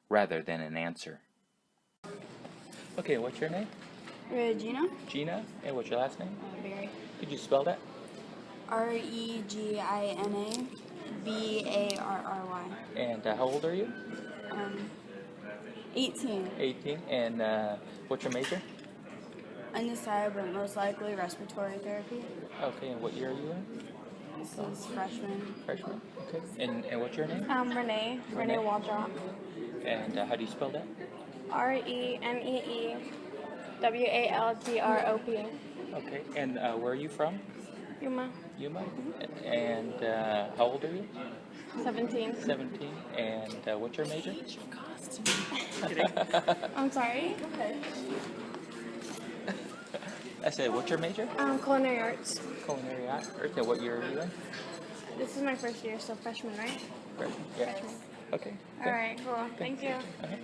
[SPEAKER 2] rather than an answer. Okay, what's your name?
[SPEAKER 8] Regina.
[SPEAKER 2] Gina. And what's your last name?
[SPEAKER 8] Barry.
[SPEAKER 2] Could you spell that?
[SPEAKER 8] ReginaBarry.
[SPEAKER 2] And how old are you?
[SPEAKER 8] 18.
[SPEAKER 2] 18. And what's your major?
[SPEAKER 8] Undecided, but most likely respiratory therapy.
[SPEAKER 2] Okay, and what year are you in?
[SPEAKER 8] This is freshman.
[SPEAKER 2] Freshman. Okay. And what's your name?
[SPEAKER 8] Renee.
[SPEAKER 2] Renee.
[SPEAKER 8] Renee Waldrop.
[SPEAKER 2] And how do you spell that?
[SPEAKER 8] REMEEWALDROP.
[SPEAKER 2] Okay. And where are you from?
[SPEAKER 8] Yuma.
[SPEAKER 2] Yuma. And how old are you?
[SPEAKER 8] 17.
[SPEAKER 2] 17. And what's your major?
[SPEAKER 8] I'm sorry.
[SPEAKER 2] I said, what's your major?
[SPEAKER 8] Culinary arts.
[SPEAKER 2] Culinary arts. And what year are you in?
[SPEAKER 8] This is my first year, so freshman, right?
[SPEAKER 2] Freshman. Yeah.
[SPEAKER 8] Freshman.
[SPEAKER 2] Okay.
[SPEAKER 8] All right, cool. Thank you.
[SPEAKER 2] Okay.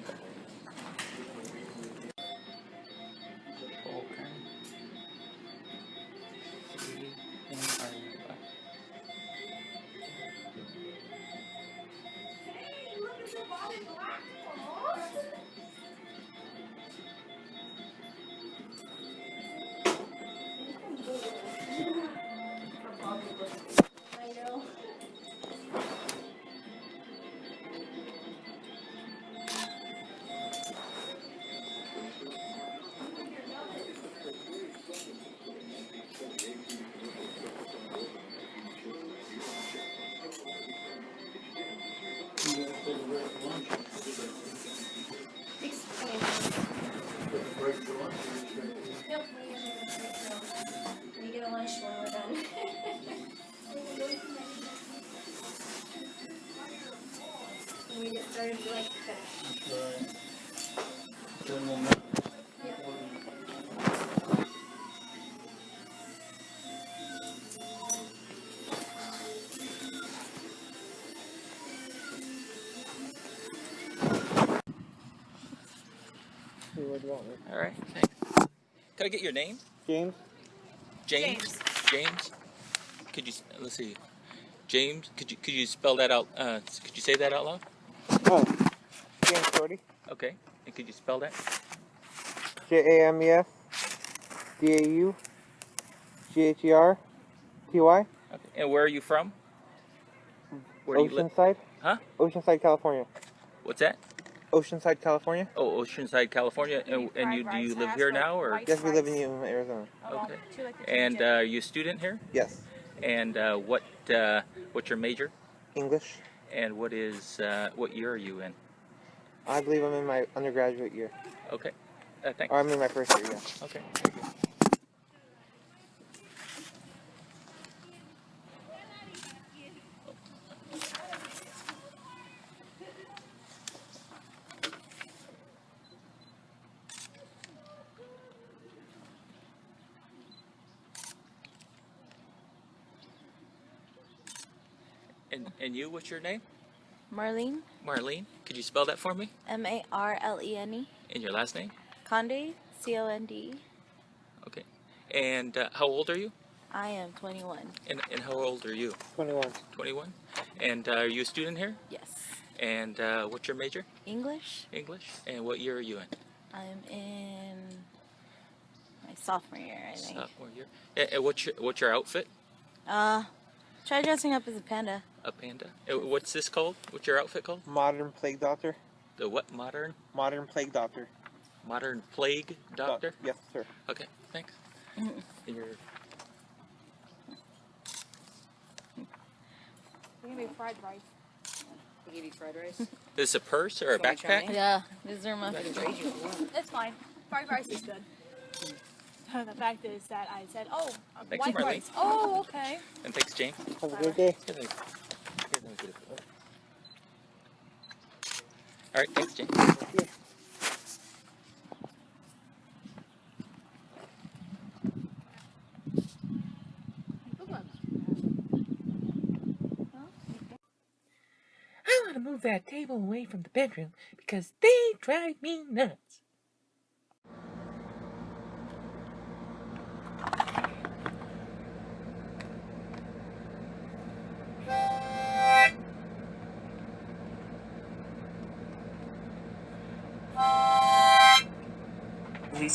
[SPEAKER 9] We get a lunch when we're done. When we get started, we like to finish.
[SPEAKER 2] All right. Thanks. Could I get your name?
[SPEAKER 10] James.
[SPEAKER 2] James. James. Could you let's see. James. Could you spell that out? Could you say that out loud?
[SPEAKER 10] Oh, James Cody.
[SPEAKER 2] Okay. And could you spell that?
[SPEAKER 10] JamesDaughterty.
[SPEAKER 2] Okay. And where are you from? Where do you live?
[SPEAKER 10] Oceanside.
[SPEAKER 2] Huh?
[SPEAKER 10] Oceanside, California.
[SPEAKER 2] What's that?
[SPEAKER 10] Oceanside, California.
[SPEAKER 2] Oh, Oceanside, California. And do you live here now or?
[SPEAKER 10] Yes, we live in Yuma, Arizona.
[SPEAKER 2] Okay. And are you a student here?
[SPEAKER 10] Yes.
[SPEAKER 2] And what's your major?
[SPEAKER 10] English.
[SPEAKER 2] And what year are you in?
[SPEAKER 10] I believe I'm in my undergraduate year.
[SPEAKER 2] Okay. Thanks.
[SPEAKER 10] Or I'm in my first year, yeah.
[SPEAKER 2] Okay. Very good. And you, what's your name?
[SPEAKER 8] Marlene.
[SPEAKER 2] Marlene. Could you spell that for me?
[SPEAKER 8] Marlene.
[SPEAKER 2] And your last name?
[SPEAKER 8] Conde. COND.
[SPEAKER 2] Okay. And how old are you?
[SPEAKER 8] I am 21.
[SPEAKER 2] And how old are you?
[SPEAKER 10] 21.
[SPEAKER 2] 21. And are you a student here?
[SPEAKER 8] Yes.
[SPEAKER 2] And what's your major?
[SPEAKER 8] English.
[SPEAKER 2] English. And what year are you in?
[SPEAKER 8] I'm in my sophomore year, I think.
[SPEAKER 2] Sophomore year. And what's your outfit?
[SPEAKER 8] Try dressing up as a panda.
[SPEAKER 2] A panda. What's this called? What's your outfit called?
[SPEAKER 10] Modern plague doctor.
[SPEAKER 2] The what? Modern?
[SPEAKER 10] Modern plague doctor.
[SPEAKER 2] Modern plague doctor?
[SPEAKER 10] Yes, sir.
[SPEAKER 2] Okay, thanks. You're
[SPEAKER 9] Give me fried rice.
[SPEAKER 11] They give you fried rice?
[SPEAKER 2] Is this a purse or a
[SPEAKER 11] Can I try
[SPEAKER 2] backpack?
[SPEAKER 11] mine?
[SPEAKER 8] Yeah, these are my
[SPEAKER 11] I can trade you if you want.
[SPEAKER 9] It's fine. Fried rice is good. The fact is that I said, oh,
[SPEAKER 2] Thanks,
[SPEAKER 9] white
[SPEAKER 2] Marlene.
[SPEAKER 9] rice. Oh, okay.
[SPEAKER 2] And thanks, Jane.
[SPEAKER 10] Have a good day.
[SPEAKER 2] All right, thanks, Jane.
[SPEAKER 12] I want to move that table away from the bedroom because they drive me nuts.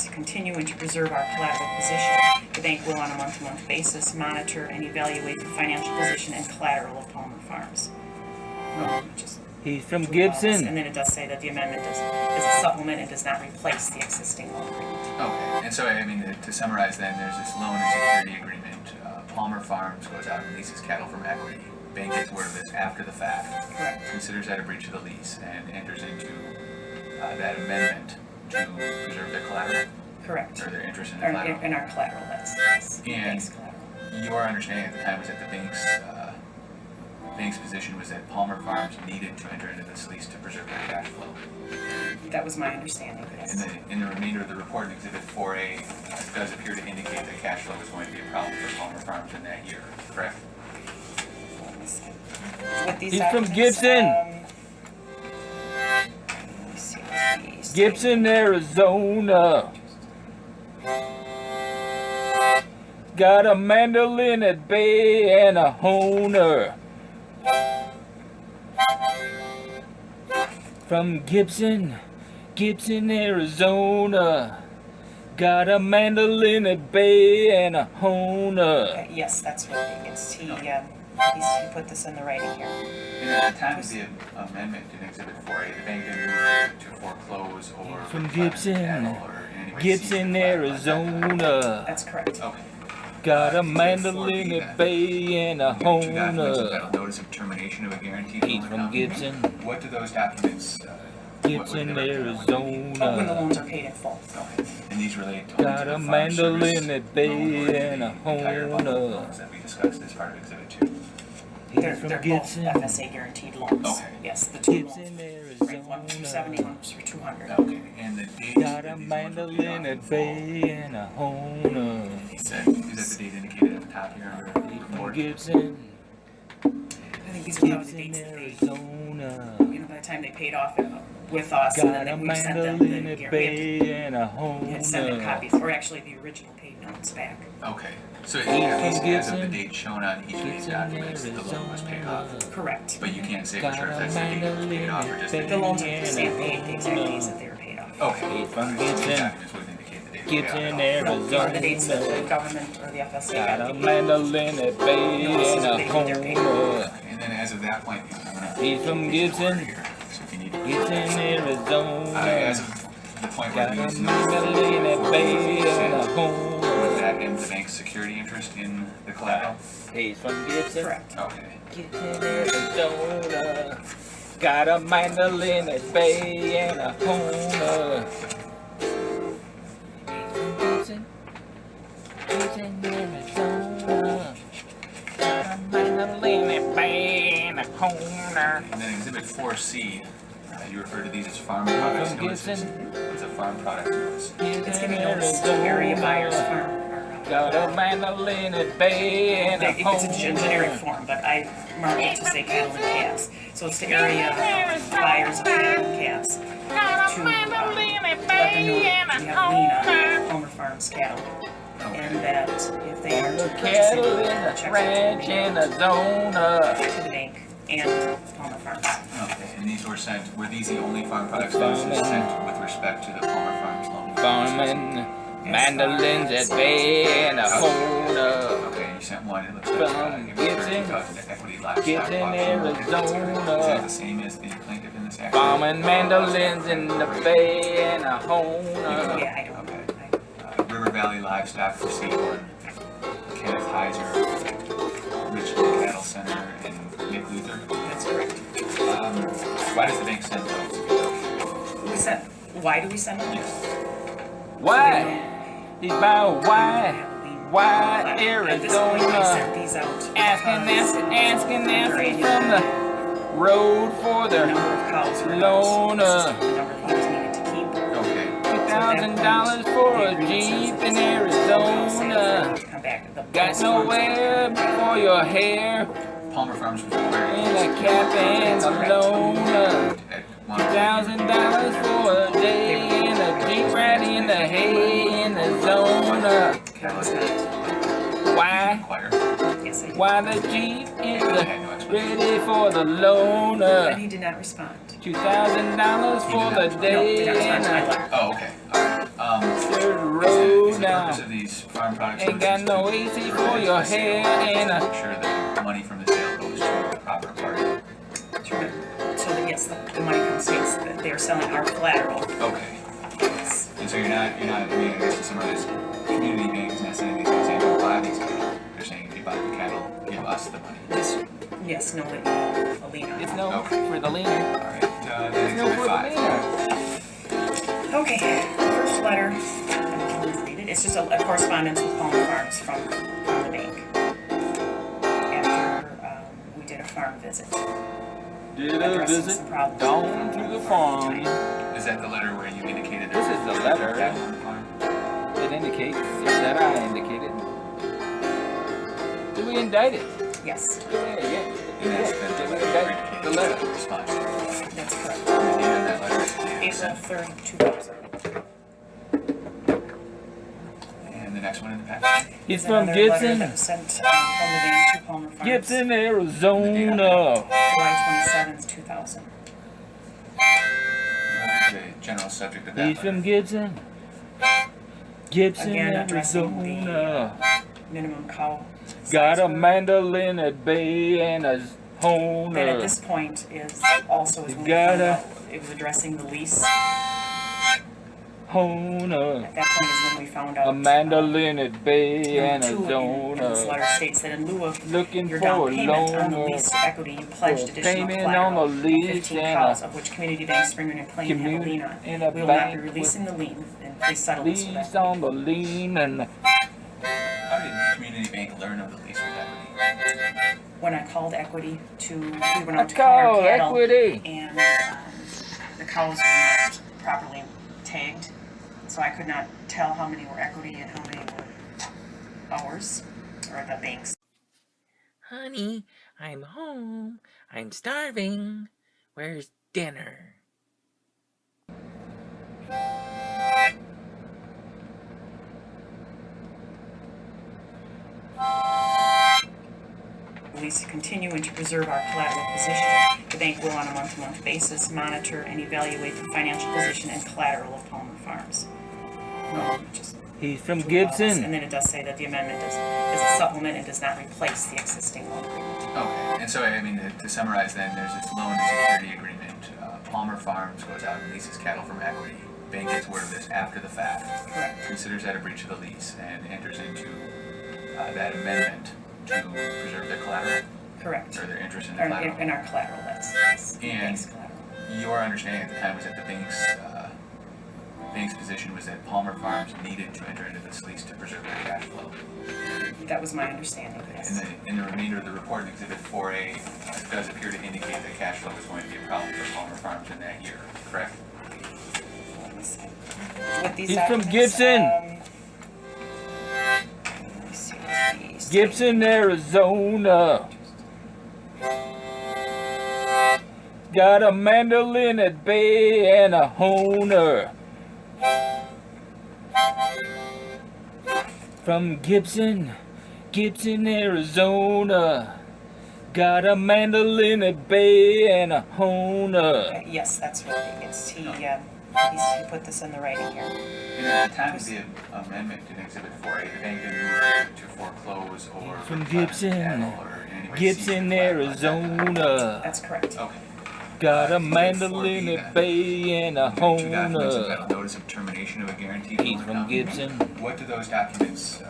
[SPEAKER 4] To continue and to preserve our collateral position, the bank will on a month-to-month basis monitor and evaluate the financial position and collateral of Palmer Farms. Just
[SPEAKER 2] He's from
[SPEAKER 4] and
[SPEAKER 2] Gibson.
[SPEAKER 4] then it does say that the amendment is a supplement and does not replace the existing loan agreement.
[SPEAKER 3] Okay, and so, I mean, to summarize then, there's this loan and security agreement. Palmer Farms goes out and leases cattle from equity. Bank gets word of this after the fact.
[SPEAKER 4] Correct.
[SPEAKER 3] Considers that a breach of the lease and enters into that amendment to preserve their collateral,
[SPEAKER 4] Correct.
[SPEAKER 3] or their interest in the collateral.
[SPEAKER 4] In our collateral, that's the
[SPEAKER 3] And
[SPEAKER 4] bank's collateral.
[SPEAKER 3] your understanding at the time was that the bank's position was that Palmer Farms needed to enter into this lease to preserve their cash flow.
[SPEAKER 4] That was my understanding, yes.
[SPEAKER 3] In the remainder of the report in Exhibit 4A, it does appear to indicate that cash flow was going to be a problem for Palmer Farms in that year, correct?
[SPEAKER 4] With these
[SPEAKER 2] He's from
[SPEAKER 4] documents,
[SPEAKER 2] Gibson.
[SPEAKER 4] let me see what these say.
[SPEAKER 2] Gibson, Arizona. Got a mandolin at bay and a Hohner. From Gibson, Arizona. Got a mandolin at bay and a Hohner.
[SPEAKER 4] Yes, that's what it is. He put this in the writing here.
[SPEAKER 3] And at the time of the amendment in Exhibit 4A, the bank didn't move to foreclose or
[SPEAKER 2] From
[SPEAKER 3] require
[SPEAKER 2] Gibson,
[SPEAKER 3] cattle or in any way
[SPEAKER 2] Gibson,
[SPEAKER 3] seize the collateral at that time.
[SPEAKER 2] Arizona.
[SPEAKER 4] That's correct.
[SPEAKER 3] Okay.
[SPEAKER 2] Got a
[SPEAKER 3] Exhibit
[SPEAKER 2] mandolin
[SPEAKER 3] 4B
[SPEAKER 2] at bay and a
[SPEAKER 3] Two documents
[SPEAKER 2] Hohner.
[SPEAKER 3] entitled Notice of Termination of a Guaranteed
[SPEAKER 2] He's
[SPEAKER 3] Loan
[SPEAKER 2] from
[SPEAKER 3] Account.
[SPEAKER 2] Gibson,
[SPEAKER 3] What do those documents,
[SPEAKER 2] Gibson,
[SPEAKER 4] Oh, when the
[SPEAKER 2] Arizona.
[SPEAKER 4] loans are paid in full.
[SPEAKER 3] Okay, and these relate to
[SPEAKER 2] Got a
[SPEAKER 3] farm
[SPEAKER 2] mandolin
[SPEAKER 3] service
[SPEAKER 2] at bay
[SPEAKER 3] loan or
[SPEAKER 2] and a
[SPEAKER 3] the entire bundle of
[SPEAKER 2] Hohner.
[SPEAKER 3] loans that we discussed as part of Exhibit 2.
[SPEAKER 4] They're
[SPEAKER 2] He's from
[SPEAKER 4] both
[SPEAKER 2] Gibson,
[SPEAKER 4] FSA guaranteed loans.
[SPEAKER 3] Okay.
[SPEAKER 4] Yes, the two
[SPEAKER 2] Gibson,
[SPEAKER 4] loans. Right, one was for 70,
[SPEAKER 2] Arizona.
[SPEAKER 4] one was for 200.
[SPEAKER 3] Okay, and the date
[SPEAKER 2] Got
[SPEAKER 3] that
[SPEAKER 2] a
[SPEAKER 3] these loans were paid
[SPEAKER 2] mandolin
[SPEAKER 3] off in
[SPEAKER 2] at
[SPEAKER 3] full,
[SPEAKER 2] bay and a Hohner.
[SPEAKER 3] is that the date indicated at the top here under the
[SPEAKER 2] He's from
[SPEAKER 3] report?
[SPEAKER 2] Gibson,
[SPEAKER 4] I think these are probably the
[SPEAKER 2] Gibson,
[SPEAKER 4] dates that they,
[SPEAKER 2] Arizona.
[SPEAKER 4] by the time they paid off with us, and
[SPEAKER 2] Got a
[SPEAKER 4] then we sent them the
[SPEAKER 2] mandolin at
[SPEAKER 4] guarantee.
[SPEAKER 2] bay and a
[SPEAKER 4] We had to send them
[SPEAKER 2] Hohner.
[SPEAKER 4] copies, or actually the original paid notes back.
[SPEAKER 3] Okay, so
[SPEAKER 2] He's
[SPEAKER 3] at least
[SPEAKER 2] from
[SPEAKER 3] as of the
[SPEAKER 2] Gibson,
[SPEAKER 3] date shown on each of these
[SPEAKER 2] Gibson,
[SPEAKER 3] documents, the loan was paid off.
[SPEAKER 2] Arizona.
[SPEAKER 4] Correct.
[SPEAKER 3] But you can't say for
[SPEAKER 2] Got
[SPEAKER 3] sure if
[SPEAKER 2] a
[SPEAKER 3] that's the date it was paid off or just the
[SPEAKER 2] mandolin
[SPEAKER 4] The
[SPEAKER 3] date.
[SPEAKER 4] loans are the same date, the exact days that they were paid off.
[SPEAKER 3] Okay.
[SPEAKER 2] He's from
[SPEAKER 3] So these
[SPEAKER 2] Gibson,
[SPEAKER 3] documents wouldn't indicate the date it was
[SPEAKER 2] Gibson,
[SPEAKER 3] paid off.
[SPEAKER 4] Or the dates that the
[SPEAKER 2] Arizona.
[SPEAKER 4] government or the FSA
[SPEAKER 2] Got
[SPEAKER 4] got
[SPEAKER 2] a
[SPEAKER 4] the
[SPEAKER 2] mandolin at bay and a Hohner.
[SPEAKER 3] And then as of that point, I'm gonna.
[SPEAKER 2] He's from Gibson,
[SPEAKER 3] Here, so if you need to.
[SPEAKER 2] Gibson,
[SPEAKER 3] As
[SPEAKER 2] Arizona.
[SPEAKER 3] of the point where
[SPEAKER 2] Got a
[SPEAKER 3] these
[SPEAKER 2] mandolin at bay and a
[SPEAKER 3] would
[SPEAKER 2] Hohner.
[SPEAKER 3] that end the bank's security interest in the collateral?
[SPEAKER 2] He's from Gibson,
[SPEAKER 4] Correct.
[SPEAKER 3] Okay.
[SPEAKER 2] Gibson, Arizona. Got a mandolin at bay and a Hohner. He's from Gibson, Arizona. Got a mandolin at bay and a Hohner.
[SPEAKER 3] And then Exhibit 4C, you refer to these as farm products
[SPEAKER 2] from
[SPEAKER 3] notices.
[SPEAKER 2] Gibson.
[SPEAKER 3] What's a farm product notice?
[SPEAKER 4] It's giving notice to area buyers farm.
[SPEAKER 2] Got a mandolin at bay and a
[SPEAKER 4] It's a generic
[SPEAKER 2] Hohner.
[SPEAKER 4] form, but I marked it to say cattle and calves. So it's the area buyers of cattle and calves. To let them know that we have lien on Homer Farms cattle. And that if they are to purchase
[SPEAKER 2] Cattle
[SPEAKER 4] it,
[SPEAKER 2] in
[SPEAKER 4] checks
[SPEAKER 2] the
[SPEAKER 4] are
[SPEAKER 2] ranch
[SPEAKER 4] to
[SPEAKER 2] in Arizona.
[SPEAKER 4] the bank and Homer Farms.
[SPEAKER 3] Okay, and these were sent, were these the only farm products notices sent with respect to the Palmer Farms loan?
[SPEAKER 2] Farming mandolins at bay and a Hohner.
[SPEAKER 3] Okay, you sent one. It looks like
[SPEAKER 2] From
[SPEAKER 3] it was
[SPEAKER 2] Gibson,
[SPEAKER 3] because of equity livestock
[SPEAKER 2] Gibson,
[SPEAKER 3] auction. Is that
[SPEAKER 2] Arizona.
[SPEAKER 3] the same as the plaintiff in this action?
[SPEAKER 2] Farming mandolins in the bay and a Hohner.
[SPEAKER 4] Yeah, I don't.
[SPEAKER 3] Okay. River Valley Livestock for Seaborn, Kenneth Heiser, Richland Cattle Center, and Nick Luther.
[SPEAKER 4] That's correct.
[SPEAKER 3] Why does the bank send those?
[SPEAKER 4] Why do we send them?
[SPEAKER 2] Why? He's about why
[SPEAKER 4] At this point, I
[SPEAKER 2] Arizona?
[SPEAKER 4] sent these out.
[SPEAKER 2] Asking from the road for
[SPEAKER 4] The
[SPEAKER 2] the
[SPEAKER 4] number of cows were
[SPEAKER 2] loan,
[SPEAKER 4] the number of cows needed to keep.
[SPEAKER 3] Okay.
[SPEAKER 2] $2,000 for a Jeep in Arizona.
[SPEAKER 4] Come back. The
[SPEAKER 2] Got nowhere for your hair
[SPEAKER 3] Palmer Farms was acquired
[SPEAKER 2] and a cap and a loan.
[SPEAKER 3] at
[SPEAKER 2] $1,000 for a day and a Jeep right in the hay in the zone.
[SPEAKER 4] That was not.
[SPEAKER 2] Why?
[SPEAKER 3] acquire.
[SPEAKER 4] Yes, I did.
[SPEAKER 2] Why the Jeep is ready for the loan?
[SPEAKER 4] But he did not respond.
[SPEAKER 2] $2,000 for the
[SPEAKER 4] No,
[SPEAKER 2] day
[SPEAKER 4] did not respond
[SPEAKER 2] and
[SPEAKER 4] to my
[SPEAKER 2] a
[SPEAKER 4] letter.
[SPEAKER 3] Oh, okay. All right.
[SPEAKER 2] dirt
[SPEAKER 3] Is
[SPEAKER 2] road
[SPEAKER 3] the
[SPEAKER 2] now.
[SPEAKER 3] purpose of these farm products
[SPEAKER 2] Ain't got
[SPEAKER 3] notices
[SPEAKER 2] no
[SPEAKER 3] to
[SPEAKER 2] AC for
[SPEAKER 3] prevent
[SPEAKER 2] your
[SPEAKER 3] the sale
[SPEAKER 2] hair and
[SPEAKER 3] to
[SPEAKER 2] a
[SPEAKER 3] make sure that money from the sale goes to the proper party?
[SPEAKER 4] Sure. So that yes, the money comes states that they are selling our collateral.
[SPEAKER 3] Okay. And so you're not, I mean, I guess to summarize, community bank is not saying don't buy these cattle. They're saying if you buy the cattle, give us the money.
[SPEAKER 4] Yes, no, that you have a lien on
[SPEAKER 2] It's
[SPEAKER 4] it.
[SPEAKER 2] no
[SPEAKER 3] Okay.
[SPEAKER 2] for the leaner.
[SPEAKER 3] All right, then
[SPEAKER 2] No
[SPEAKER 3] exhibit
[SPEAKER 2] for the
[SPEAKER 3] 5.
[SPEAKER 2] leaner.
[SPEAKER 4] Okay, the first letter, I'm going to read it. It's just a correspondence with Pong Farms from the bank. After we did a farm visit.
[SPEAKER 2] Did a
[SPEAKER 4] addressing
[SPEAKER 2] visit
[SPEAKER 4] some problems
[SPEAKER 2] down to the farm.
[SPEAKER 3] Is that the letter where you indicated
[SPEAKER 2] This is the letter.
[SPEAKER 3] cattle on the farm?
[SPEAKER 2] It indicates that I indicated. Did we indict it?
[SPEAKER 4] Yes,
[SPEAKER 2] Yeah.
[SPEAKER 3] And that's been
[SPEAKER 2] Did we
[SPEAKER 3] the
[SPEAKER 2] indict the
[SPEAKER 3] letter
[SPEAKER 2] letter?
[SPEAKER 3] response.
[SPEAKER 4] that's correct.
[SPEAKER 3] And the date on that letter is the date of
[SPEAKER 4] April
[SPEAKER 3] sent.
[SPEAKER 4] 3rd, 2000.
[SPEAKER 3] And the next one in the packet.
[SPEAKER 2] It's
[SPEAKER 4] There's
[SPEAKER 2] from
[SPEAKER 4] another letter
[SPEAKER 2] Gibson.
[SPEAKER 4] that was sent from the bank to Palmer Farms.
[SPEAKER 2] Gibson, Arizona.
[SPEAKER 4] July 27th, 2000.
[SPEAKER 3] The general subject of that
[SPEAKER 2] He's
[SPEAKER 3] letter.
[SPEAKER 2] from Gibson. Gibson,
[SPEAKER 4] Again, addressing
[SPEAKER 2] Arizona.
[SPEAKER 4] Minimum cow.
[SPEAKER 2] Got a
[SPEAKER 4] size.
[SPEAKER 2] mandolin at bay and a
[SPEAKER 4] Then at
[SPEAKER 2] Hohner.
[SPEAKER 4] this point is also is when we
[SPEAKER 2] Gotta-
[SPEAKER 4] found out it was addressing the lease.
[SPEAKER 2] Hohner.
[SPEAKER 4] At that point is when we found out.
[SPEAKER 2] A mandolin at bay and a
[SPEAKER 4] Number 2 in this
[SPEAKER 2] Hohner.
[SPEAKER 4] letter states that in lieu of
[SPEAKER 2] Looking
[SPEAKER 4] your
[SPEAKER 2] for
[SPEAKER 4] down
[SPEAKER 2] a
[SPEAKER 4] payment on the
[SPEAKER 2] loan.
[SPEAKER 4] lease to equity, you pledged
[SPEAKER 2] For
[SPEAKER 4] additional
[SPEAKER 2] payment
[SPEAKER 4] collateral
[SPEAKER 2] on the
[SPEAKER 4] of
[SPEAKER 2] lease
[SPEAKER 4] 15
[SPEAKER 2] and
[SPEAKER 4] cows,
[SPEAKER 2] a
[SPEAKER 4] of which Community Bank Springman and Plain have a
[SPEAKER 2] community-
[SPEAKER 4] lien on.
[SPEAKER 2] and a
[SPEAKER 4] We will not be
[SPEAKER 2] bank
[SPEAKER 4] releasing the lien, and please settle this with
[SPEAKER 2] lease
[SPEAKER 4] equity.
[SPEAKER 2] on the lien and
[SPEAKER 3] How did Community Bank learn of the lease with equity?
[SPEAKER 4] When I called equity we went
[SPEAKER 2] I
[SPEAKER 4] out to count our
[SPEAKER 2] call
[SPEAKER 4] cattle,
[SPEAKER 2] equity.
[SPEAKER 4] and the cows were not properly tagged, so I could not tell how many were equity and how many were ours, or the bank's.
[SPEAKER 12] Honey, I'm home. I'm starving. Where's dinner?
[SPEAKER 4] Lease to continue and to preserve our collateral position. The bank will, on a month-to-month basis, monitor and evaluate the financial position and collateral of Palmer Farms. Just
[SPEAKER 2] he's from
[SPEAKER 4] And
[SPEAKER 2] Gibson.
[SPEAKER 4] then it does say that the amendment is a supplement and does not replace the existing loan agreement.
[SPEAKER 3] Okay, and so I mean, to summarize then, there's this loan and security agreement. Palmer Farms goes out and leases cattle from equity. Bank gets word of this after the fact.
[SPEAKER 4] Correct.
[SPEAKER 3] Considers that a breach of the lease and enters into that amendment to preserve their collateral,
[SPEAKER 4] Correct.
[SPEAKER 3] or their interest in the
[SPEAKER 4] Or
[SPEAKER 3] collateral.
[SPEAKER 4] in our collateral, that's the
[SPEAKER 3] And-
[SPEAKER 4] bank's collateral.
[SPEAKER 3] Your understanding at the time was that the bank's position was that Palmer Farms needed to enter into this lease to preserve their cash flow.
[SPEAKER 4] That was my understanding, yes.
[SPEAKER 3] In the remainder of the report in Exhibit 4A, it does appear to indicate that cash flow was going to be a problem for Palmer Farms in that year, correct?
[SPEAKER 4] Let me see. With these
[SPEAKER 2] He's from
[SPEAKER 4] documents,
[SPEAKER 2] Gibson.
[SPEAKER 4] Let me see what these-
[SPEAKER 2] Gibson, Arizona. Got a mandolin at bay and a Hohner. From Gibson, Arizona. Got a mandolin at bay and a Hohner.
[SPEAKER 4] Yes, that's what it is. He put this in the writing here.
[SPEAKER 3] And at the time of the amendment in Exhibit 4A, the bank didn't move to foreclose or
[SPEAKER 2] From
[SPEAKER 3] provide
[SPEAKER 2] Gibson,
[SPEAKER 3] cattle or in any way
[SPEAKER 2] Gibson,
[SPEAKER 3] seize the collateral at that time.
[SPEAKER 2] Arizona.
[SPEAKER 4] That's correct.
[SPEAKER 3] Okay.
[SPEAKER 2] Got a
[SPEAKER 3] Exhibit
[SPEAKER 2] mandolin,
[SPEAKER 3] 4B
[SPEAKER 2] a
[SPEAKER 3] then.
[SPEAKER 2] bay, and a
[SPEAKER 3] Two documents
[SPEAKER 2] Hohner.
[SPEAKER 3] entitled Notice of Termination of a Guaranteed
[SPEAKER 2] He's
[SPEAKER 3] Loan
[SPEAKER 2] from
[SPEAKER 3] Account.
[SPEAKER 2] Gibson,
[SPEAKER 3] What do those documents,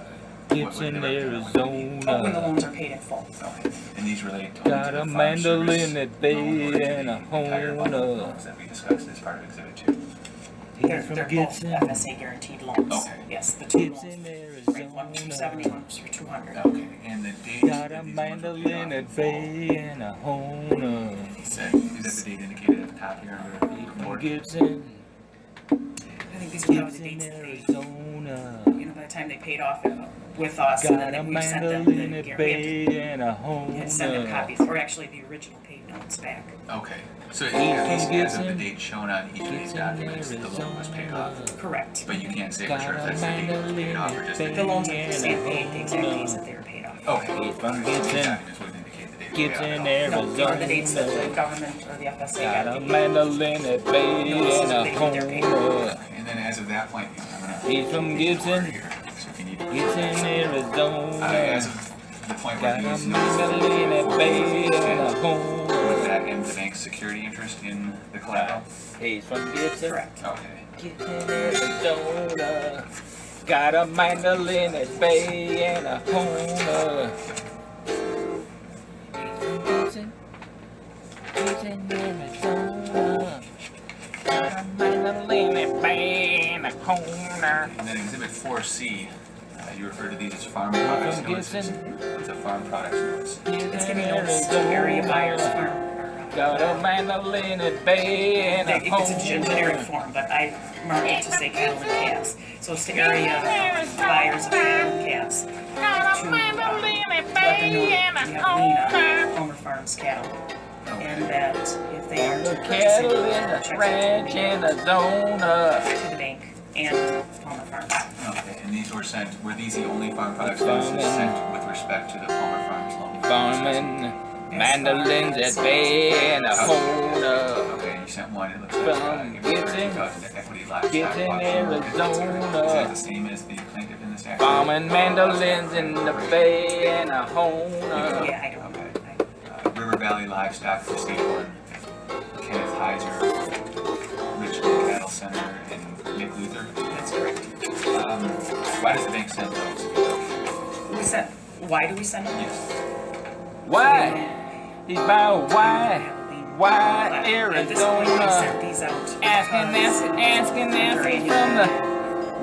[SPEAKER 2] Gibson,
[SPEAKER 4] Oh, when the
[SPEAKER 2] Arizona.
[SPEAKER 4] loans are paid in full.
[SPEAKER 3] Okay, and these relate to
[SPEAKER 2] Got
[SPEAKER 3] the
[SPEAKER 2] a
[SPEAKER 3] farm
[SPEAKER 2] mandolin,
[SPEAKER 3] service
[SPEAKER 2] a
[SPEAKER 3] loan
[SPEAKER 2] bay,
[SPEAKER 3] or to
[SPEAKER 2] and a
[SPEAKER 3] the entire bundle of
[SPEAKER 2] Hohner.
[SPEAKER 3] loans that we discussed as part of Exhibit 2.
[SPEAKER 4] They're
[SPEAKER 2] He's from
[SPEAKER 4] both
[SPEAKER 2] Gibson,
[SPEAKER 4] FSA guaranteed loans.
[SPEAKER 3] Okay.
[SPEAKER 4] Yes, the two loans.
[SPEAKER 2] Gibson,
[SPEAKER 4] Right, one for 270,
[SPEAKER 2] Arizona.
[SPEAKER 4] one for 200.
[SPEAKER 3] Okay, and the date
[SPEAKER 2] Got a
[SPEAKER 3] that these loans were paid
[SPEAKER 2] mandolin,
[SPEAKER 3] off
[SPEAKER 2] a
[SPEAKER 3] in full,
[SPEAKER 2] bay, and a Hohner.
[SPEAKER 3] is that the date indicated at the top here under the
[SPEAKER 2] He's from
[SPEAKER 3] report?
[SPEAKER 2] Gibson,
[SPEAKER 4] I think these are probably the
[SPEAKER 2] Gibson,
[SPEAKER 4] dates that they,
[SPEAKER 2] Arizona.
[SPEAKER 4] by the time they paid off with us, and
[SPEAKER 2] Got a
[SPEAKER 4] then we sent them
[SPEAKER 2] mandolin,
[SPEAKER 4] the
[SPEAKER 2] a
[SPEAKER 4] guarantee.
[SPEAKER 2] bay, and a
[SPEAKER 4] We had to send them
[SPEAKER 2] Hohner.
[SPEAKER 4] copies, or actually the original paid notes back.
[SPEAKER 3] Okay, so
[SPEAKER 2] He's
[SPEAKER 3] at least
[SPEAKER 2] from
[SPEAKER 3] as of the
[SPEAKER 2] Gibson,
[SPEAKER 3] date shown on each of these
[SPEAKER 2] Gibson,
[SPEAKER 3] documents, the loan was paid off.
[SPEAKER 2] Arizona.
[SPEAKER 4] Correct.
[SPEAKER 3] But you can't say for
[SPEAKER 2] Got
[SPEAKER 3] sure if
[SPEAKER 2] a
[SPEAKER 3] that's the date it was paid off or just the
[SPEAKER 2] mandolin,
[SPEAKER 4] The
[SPEAKER 3] date.
[SPEAKER 4] loans are
[SPEAKER 2] and a
[SPEAKER 4] stand paid the exact days
[SPEAKER 2] Hohner.
[SPEAKER 4] that they were paid off.
[SPEAKER 3] Okay.
[SPEAKER 2] He's from
[SPEAKER 3] Alright, so these
[SPEAKER 2] Gibson,
[SPEAKER 3] documents would indicate the date it was
[SPEAKER 2] Gibson,
[SPEAKER 3] paid off.
[SPEAKER 4] No, are the dates that the
[SPEAKER 2] Arizona.
[SPEAKER 4] government or the FSA
[SPEAKER 2] Got
[SPEAKER 4] got
[SPEAKER 2] a
[SPEAKER 4] the
[SPEAKER 2] mandolin, a bay, and a Hohner.
[SPEAKER 3] And then as of that point, I'm gonna.
[SPEAKER 2] He's from Gibson,
[SPEAKER 3] Here, so if you need to-
[SPEAKER 2] Gibson,
[SPEAKER 3] As
[SPEAKER 2] Arizona.
[SPEAKER 3] of the point where
[SPEAKER 2] Got a
[SPEAKER 3] these notices of
[SPEAKER 2] mandolin, a bay, and a
[SPEAKER 3] would
[SPEAKER 2] Hohner.
[SPEAKER 3] that end the bank's security interest in the collateral?
[SPEAKER 2] He's from Gibson,
[SPEAKER 4] correct.
[SPEAKER 3] Okay.
[SPEAKER 2] Gibson, Arizona. Got a mandolin, a bay, and a Hohner. Gibson, Gibson, Arizona. Got a mandolin, a bay, and a Hohner.
[SPEAKER 3] And then Exhibit 4C, you refer to these as farm products
[SPEAKER 2] from
[SPEAKER 3] notices.
[SPEAKER 2] Gibson.
[SPEAKER 3] It's a farm products notice.
[SPEAKER 4] It's giving notice to area buyers farm.
[SPEAKER 2] Got a mandolin, a bay, and a
[SPEAKER 4] It's a generic
[SPEAKER 2] Hohner.
[SPEAKER 4] form, but I marked it to say cattle and calves. So it's to area buyers of cattle and calves. To let them know that we have Lena, Homer Farms cattle. And that if they are to
[SPEAKER 2] The
[SPEAKER 4] purchase
[SPEAKER 2] cattle
[SPEAKER 4] it,
[SPEAKER 2] in the
[SPEAKER 4] checks
[SPEAKER 2] ranch and the donut.
[SPEAKER 4] to the bank and Homer Farms.
[SPEAKER 3] Okay, and these were these the only farm products
[SPEAKER 2] Farming.
[SPEAKER 3] notices sent with respect to the Palmer Farms loan?
[SPEAKER 2] Farming, mandolins, a bay, and a Hohner.
[SPEAKER 3] Okay, you sent one, it looks like,
[SPEAKER 2] From
[SPEAKER 3] it was for
[SPEAKER 2] Gibson,
[SPEAKER 3] 2000 equity livestock
[SPEAKER 2] Gibson,
[SPEAKER 3] auction market. Is
[SPEAKER 2] Arizona.
[SPEAKER 3] that the same as the plaintiff in this action?
[SPEAKER 2] Farming mandolins in the bay, and a Hohner.
[SPEAKER 4] Yeah, I don't.
[SPEAKER 3] Okay. River Valley Livestock for State One, Kenneth Heiser, Richmond Cattle Center, and Nick Luther.
[SPEAKER 4] That's correct.
[SPEAKER 3] Why does the bank send those?
[SPEAKER 4] We sent, why do we send them?
[SPEAKER 3] Yes.
[SPEAKER 2] Why? He's about why? Why
[SPEAKER 4] At this point, we
[SPEAKER 2] Arizona?
[SPEAKER 4] sent these out.
[SPEAKER 2] Asking Nancy from the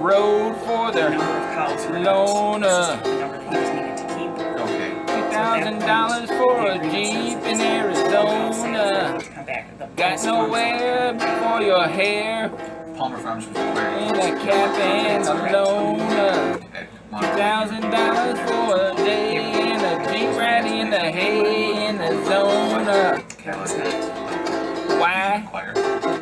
[SPEAKER 2] road for
[SPEAKER 4] The
[SPEAKER 2] the
[SPEAKER 4] number of cows were
[SPEAKER 2] loan,
[SPEAKER 4] This is the number he was needed to keep.
[SPEAKER 3] Okay.
[SPEAKER 2] $2,000 for a Jeep in Arizona.
[SPEAKER 4] Come back. The
[SPEAKER 2] Got
[SPEAKER 4] post
[SPEAKER 2] nowhere for your hair,
[SPEAKER 3] Palmer Farms was required.
[SPEAKER 2] and a cap and a loan. $2,000 for a day, and a Jeep right in the hay in the zone.
[SPEAKER 4] That was not.
[SPEAKER 2] Why?
[SPEAKER 3] Required.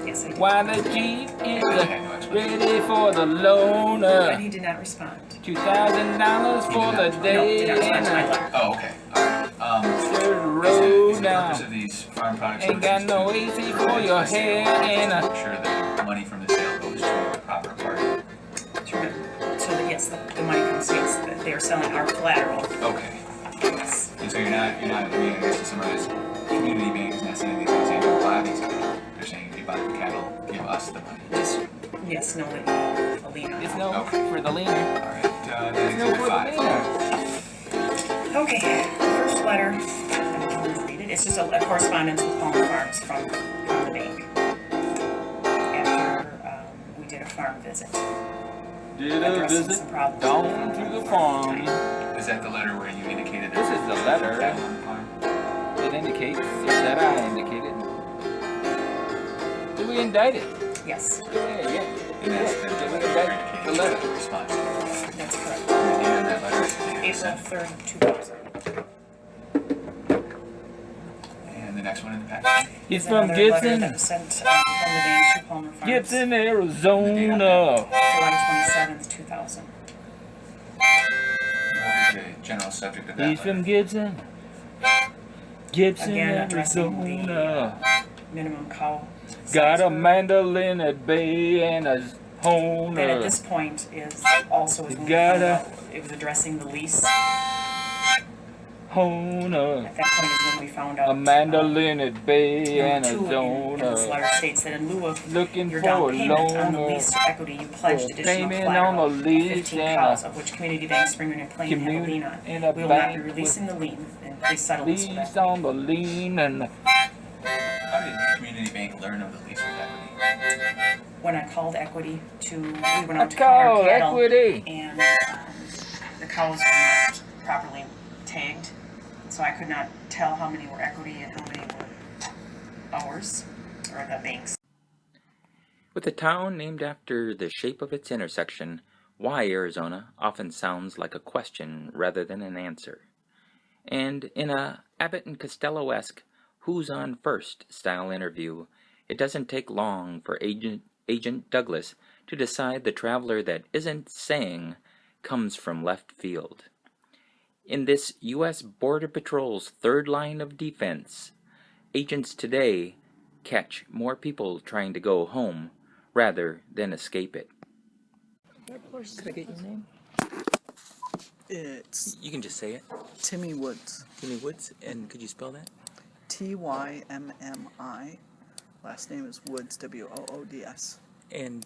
[SPEAKER 4] Yes, I did.
[SPEAKER 2] Why the Jeep is ready for the loan?
[SPEAKER 4] But he did not respond.
[SPEAKER 2] $2,000 for the
[SPEAKER 4] No,
[SPEAKER 2] day,
[SPEAKER 4] did not respond
[SPEAKER 2] and
[SPEAKER 4] to my
[SPEAKER 2] a
[SPEAKER 4] letter.
[SPEAKER 3] Oh, okay. All right.
[SPEAKER 2] third
[SPEAKER 3] Is the
[SPEAKER 2] road now.
[SPEAKER 3] purpose of these farm products
[SPEAKER 2] Ain't got no
[SPEAKER 3] notices
[SPEAKER 2] AC
[SPEAKER 3] to
[SPEAKER 2] for your
[SPEAKER 3] prevent the sale
[SPEAKER 2] hair,
[SPEAKER 3] of
[SPEAKER 2] and
[SPEAKER 3] to
[SPEAKER 2] a
[SPEAKER 3] make sure that the money from the sale goes to the proper party?
[SPEAKER 4] So that, yes, the money comes, yes, that they're selling our collateral.
[SPEAKER 3] Okay.
[SPEAKER 4] Yes.
[SPEAKER 3] And so you're not, I mean, I guess to summarize, community bank is not saying anything, they're saying don't buy these cattle. They're saying if you buy the cattle, give us the money.
[SPEAKER 4] Just, yes, no, that a lien on
[SPEAKER 2] It's
[SPEAKER 4] it.
[SPEAKER 2] no for the leaner.
[SPEAKER 3] Alright, then
[SPEAKER 2] It's no
[SPEAKER 3] exhibit
[SPEAKER 2] for the
[SPEAKER 3] 5.
[SPEAKER 2] leaner.
[SPEAKER 4] Okay, the first letter, I'm gonna read it. It's just a correspondence with Palmer Farms from the bank. After we did a farm visit.
[SPEAKER 2] Did a
[SPEAKER 4] Addressing
[SPEAKER 2] visit
[SPEAKER 4] some problems.
[SPEAKER 2] down to the farm.
[SPEAKER 3] Is that the letter where you indicated
[SPEAKER 2] This is the letter.
[SPEAKER 3] cattle on the farm?
[SPEAKER 2] It indicates that I indicated. Did we indict it?
[SPEAKER 4] Yes,
[SPEAKER 2] Yeah.
[SPEAKER 3] And that's
[SPEAKER 2] Did we
[SPEAKER 3] the letter
[SPEAKER 2] indict
[SPEAKER 3] you're
[SPEAKER 2] the letter?
[SPEAKER 3] indicating response.
[SPEAKER 4] that's correct.
[SPEAKER 3] And the date on that letter is the date it was
[SPEAKER 4] April
[SPEAKER 3] sent.
[SPEAKER 4] 3rd, 2000.
[SPEAKER 3] And the next one in the package.
[SPEAKER 2] He's
[SPEAKER 4] There's
[SPEAKER 2] from
[SPEAKER 4] another letter
[SPEAKER 2] Gibson,
[SPEAKER 4] that was sent from the bank to Palmer Farms.
[SPEAKER 2] Gibson, Arizona.
[SPEAKER 4] July 27th, 2000.
[SPEAKER 3] What was the general subject of that
[SPEAKER 2] He's
[SPEAKER 3] letter?
[SPEAKER 2] from Gibson, Gibson,
[SPEAKER 4] Again, addressing
[SPEAKER 2] Arizona.
[SPEAKER 4] minimum cow
[SPEAKER 2] Got
[SPEAKER 4] size
[SPEAKER 2] a
[SPEAKER 4] bird.
[SPEAKER 2] mandolin at bay and a
[SPEAKER 4] Then at
[SPEAKER 2] Hohner.
[SPEAKER 4] this point is also is when we
[SPEAKER 2] Got
[SPEAKER 4] found
[SPEAKER 2] a-
[SPEAKER 4] out it was addressing the lease.
[SPEAKER 2] Hohner.
[SPEAKER 4] At that point is when we found out
[SPEAKER 2] A mandolin at bay and a
[SPEAKER 4] number 2 in this
[SPEAKER 2] zoner.
[SPEAKER 4] letter states that in lieu of
[SPEAKER 2] Looking
[SPEAKER 4] your
[SPEAKER 2] for
[SPEAKER 4] down
[SPEAKER 2] a
[SPEAKER 4] payment on the
[SPEAKER 2] loaner.
[SPEAKER 4] lease equity, you pledged
[SPEAKER 2] For
[SPEAKER 4] additional
[SPEAKER 2] payment
[SPEAKER 4] collateral
[SPEAKER 2] on the
[SPEAKER 4] of
[SPEAKER 2] lease
[SPEAKER 4] 15
[SPEAKER 2] and
[SPEAKER 4] cows,
[SPEAKER 2] a
[SPEAKER 4] of which Community Bank Springman and Plain have a lien on.
[SPEAKER 2] in a
[SPEAKER 4] We will not be
[SPEAKER 2] bank
[SPEAKER 4] releasing
[SPEAKER 2] with
[SPEAKER 4] the lien, and please settle this with
[SPEAKER 2] lease
[SPEAKER 4] that.
[SPEAKER 2] on the lien and
[SPEAKER 3] How did Community Bank learn of the lease with equity?
[SPEAKER 4] When I called equity we went out to
[SPEAKER 2] call
[SPEAKER 4] count our cattle,
[SPEAKER 2] equity.
[SPEAKER 4] and the cows were not properly tagged, so I could not tell how many were equity and how many were ours, or the bank's.
[SPEAKER 2] With a town named after the shape of its intersection, why Arizona often sounds like a question rather than an answer. And in a Abbott and Costello-esque who's on first style interview, it doesn't take long for Agent Douglas to decide the traveler that isn't saying comes from left field. In this U.S. Border Patrol's third line of defense, agents today catch more people trying to go home rather than escape it.
[SPEAKER 12] Could I get your name?
[SPEAKER 10] It's
[SPEAKER 2] You can just say it.
[SPEAKER 10] Timmy Woods.
[SPEAKER 2] Timmy Woods, and could you spell that?
[SPEAKER 10] Tymmi. Last name is Woods, Woods.
[SPEAKER 2] And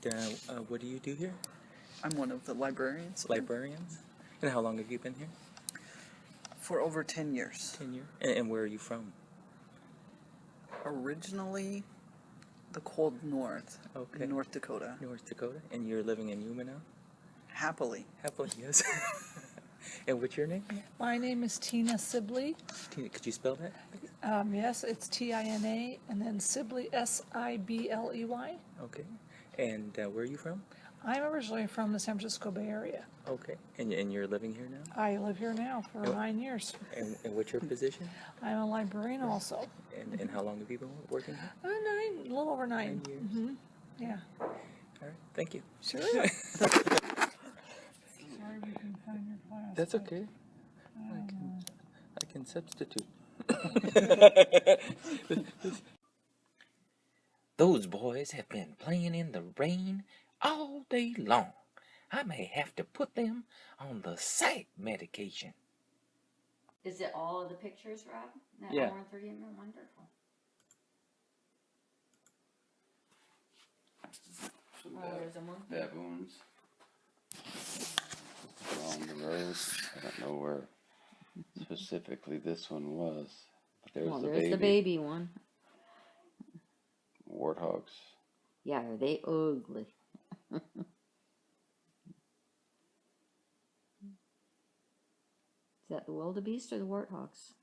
[SPEAKER 2] what do you do here?
[SPEAKER 10] I'm one of the librarians.
[SPEAKER 2] Librarians? And how long have you been here?
[SPEAKER 10] For over 10 years.
[SPEAKER 2] 10 years. And where are you from?
[SPEAKER 10] Originally, the cold north,
[SPEAKER 2] Okay.
[SPEAKER 10] North Dakota.
[SPEAKER 2] North Dakota. And you're living in Yuma now?
[SPEAKER 10] Happily.
[SPEAKER 2] Happily, yes. And what's your name?
[SPEAKER 12] My name is Tina Sibley.
[SPEAKER 2] Tina, could you spell that?
[SPEAKER 12] Yes, it's Tina and then Sibley, Sibley.
[SPEAKER 2] Okay. And where are you from?
[SPEAKER 12] I'm originally from the San Francisco Bay Area.
[SPEAKER 2] Okay. And you're living here now?
[SPEAKER 12] I live here now for
[SPEAKER 2] Oh.
[SPEAKER 12] 9 years.
[SPEAKER 2] And what's your position?
[SPEAKER 12] I'm a librarian also.
[SPEAKER 2] And how long have you been working here?
[SPEAKER 12] 9, a little over 9.
[SPEAKER 2] 9 years.
[SPEAKER 12] Mm-hmm. Yeah.
[SPEAKER 2] All right. Thank you.
[SPEAKER 12] Sure. Sorry we couldn't find your class.
[SPEAKER 2] That's
[SPEAKER 12] but
[SPEAKER 2] okay. I can substitute. Those boys have been playing in the rain all day long. I may have to put them on the psych medication.
[SPEAKER 7] Is it all of the pictures, Rob? That
[SPEAKER 2] Yeah.
[SPEAKER 7] hour and 30 minutes? Wonderful.
[SPEAKER 6] Some
[SPEAKER 7] Oh, there's a monkey.
[SPEAKER 6] baboons along the road. I don't know where specifically this one was, but there's,
[SPEAKER 7] Oh,
[SPEAKER 6] the,
[SPEAKER 7] there's
[SPEAKER 6] baby.
[SPEAKER 7] the baby one.
[SPEAKER 6] Warthogs.
[SPEAKER 7] Yeah, are they ugly? Is that the wildebeest or the warthogs?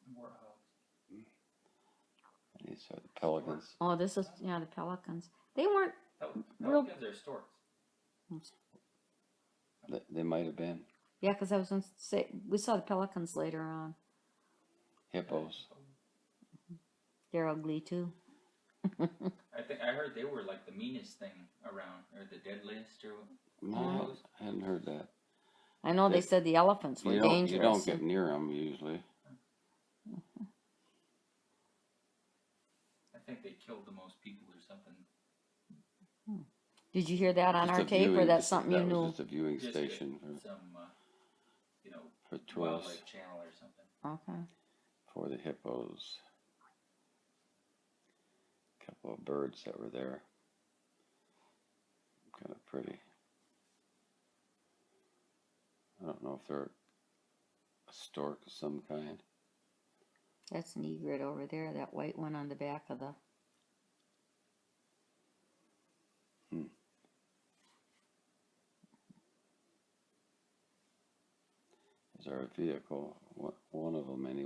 [SPEAKER 6] These are the pelicans.
[SPEAKER 7] Oh, this is, yeah, the pelicans. They weren't real.
[SPEAKER 2] Are storks.
[SPEAKER 6] They might have been
[SPEAKER 7] Yeah, because I was going to say, we saw the pelicans later on.
[SPEAKER 6] hippos.
[SPEAKER 7] They're ugly too.
[SPEAKER 2] I heard they were like the meanest thing around, or the deadliest, or
[SPEAKER 6] No, I hadn't heard that.
[SPEAKER 7] I know they said the elephants were
[SPEAKER 6] You
[SPEAKER 7] dangerous.
[SPEAKER 6] don't get near them usually.
[SPEAKER 2] I think they killed the most people or something.
[SPEAKER 7] Did you hear that on
[SPEAKER 6] Just
[SPEAKER 7] our
[SPEAKER 6] a
[SPEAKER 7] tape, or
[SPEAKER 6] viewing-
[SPEAKER 7] that's something you
[SPEAKER 6] that was
[SPEAKER 7] knew?
[SPEAKER 6] just a viewing
[SPEAKER 2] Just
[SPEAKER 6] station
[SPEAKER 2] some,
[SPEAKER 6] for tourists.
[SPEAKER 2] wildlife channel or something.
[SPEAKER 7] Okay.
[SPEAKER 6] For the hippos. A couple of birds that were there. Kind of pretty. I don't know if they're a stork of some kind.
[SPEAKER 7] That's an egret over there, that white one on the back of the...
[SPEAKER 6] Is our vehicle, one of them anyway.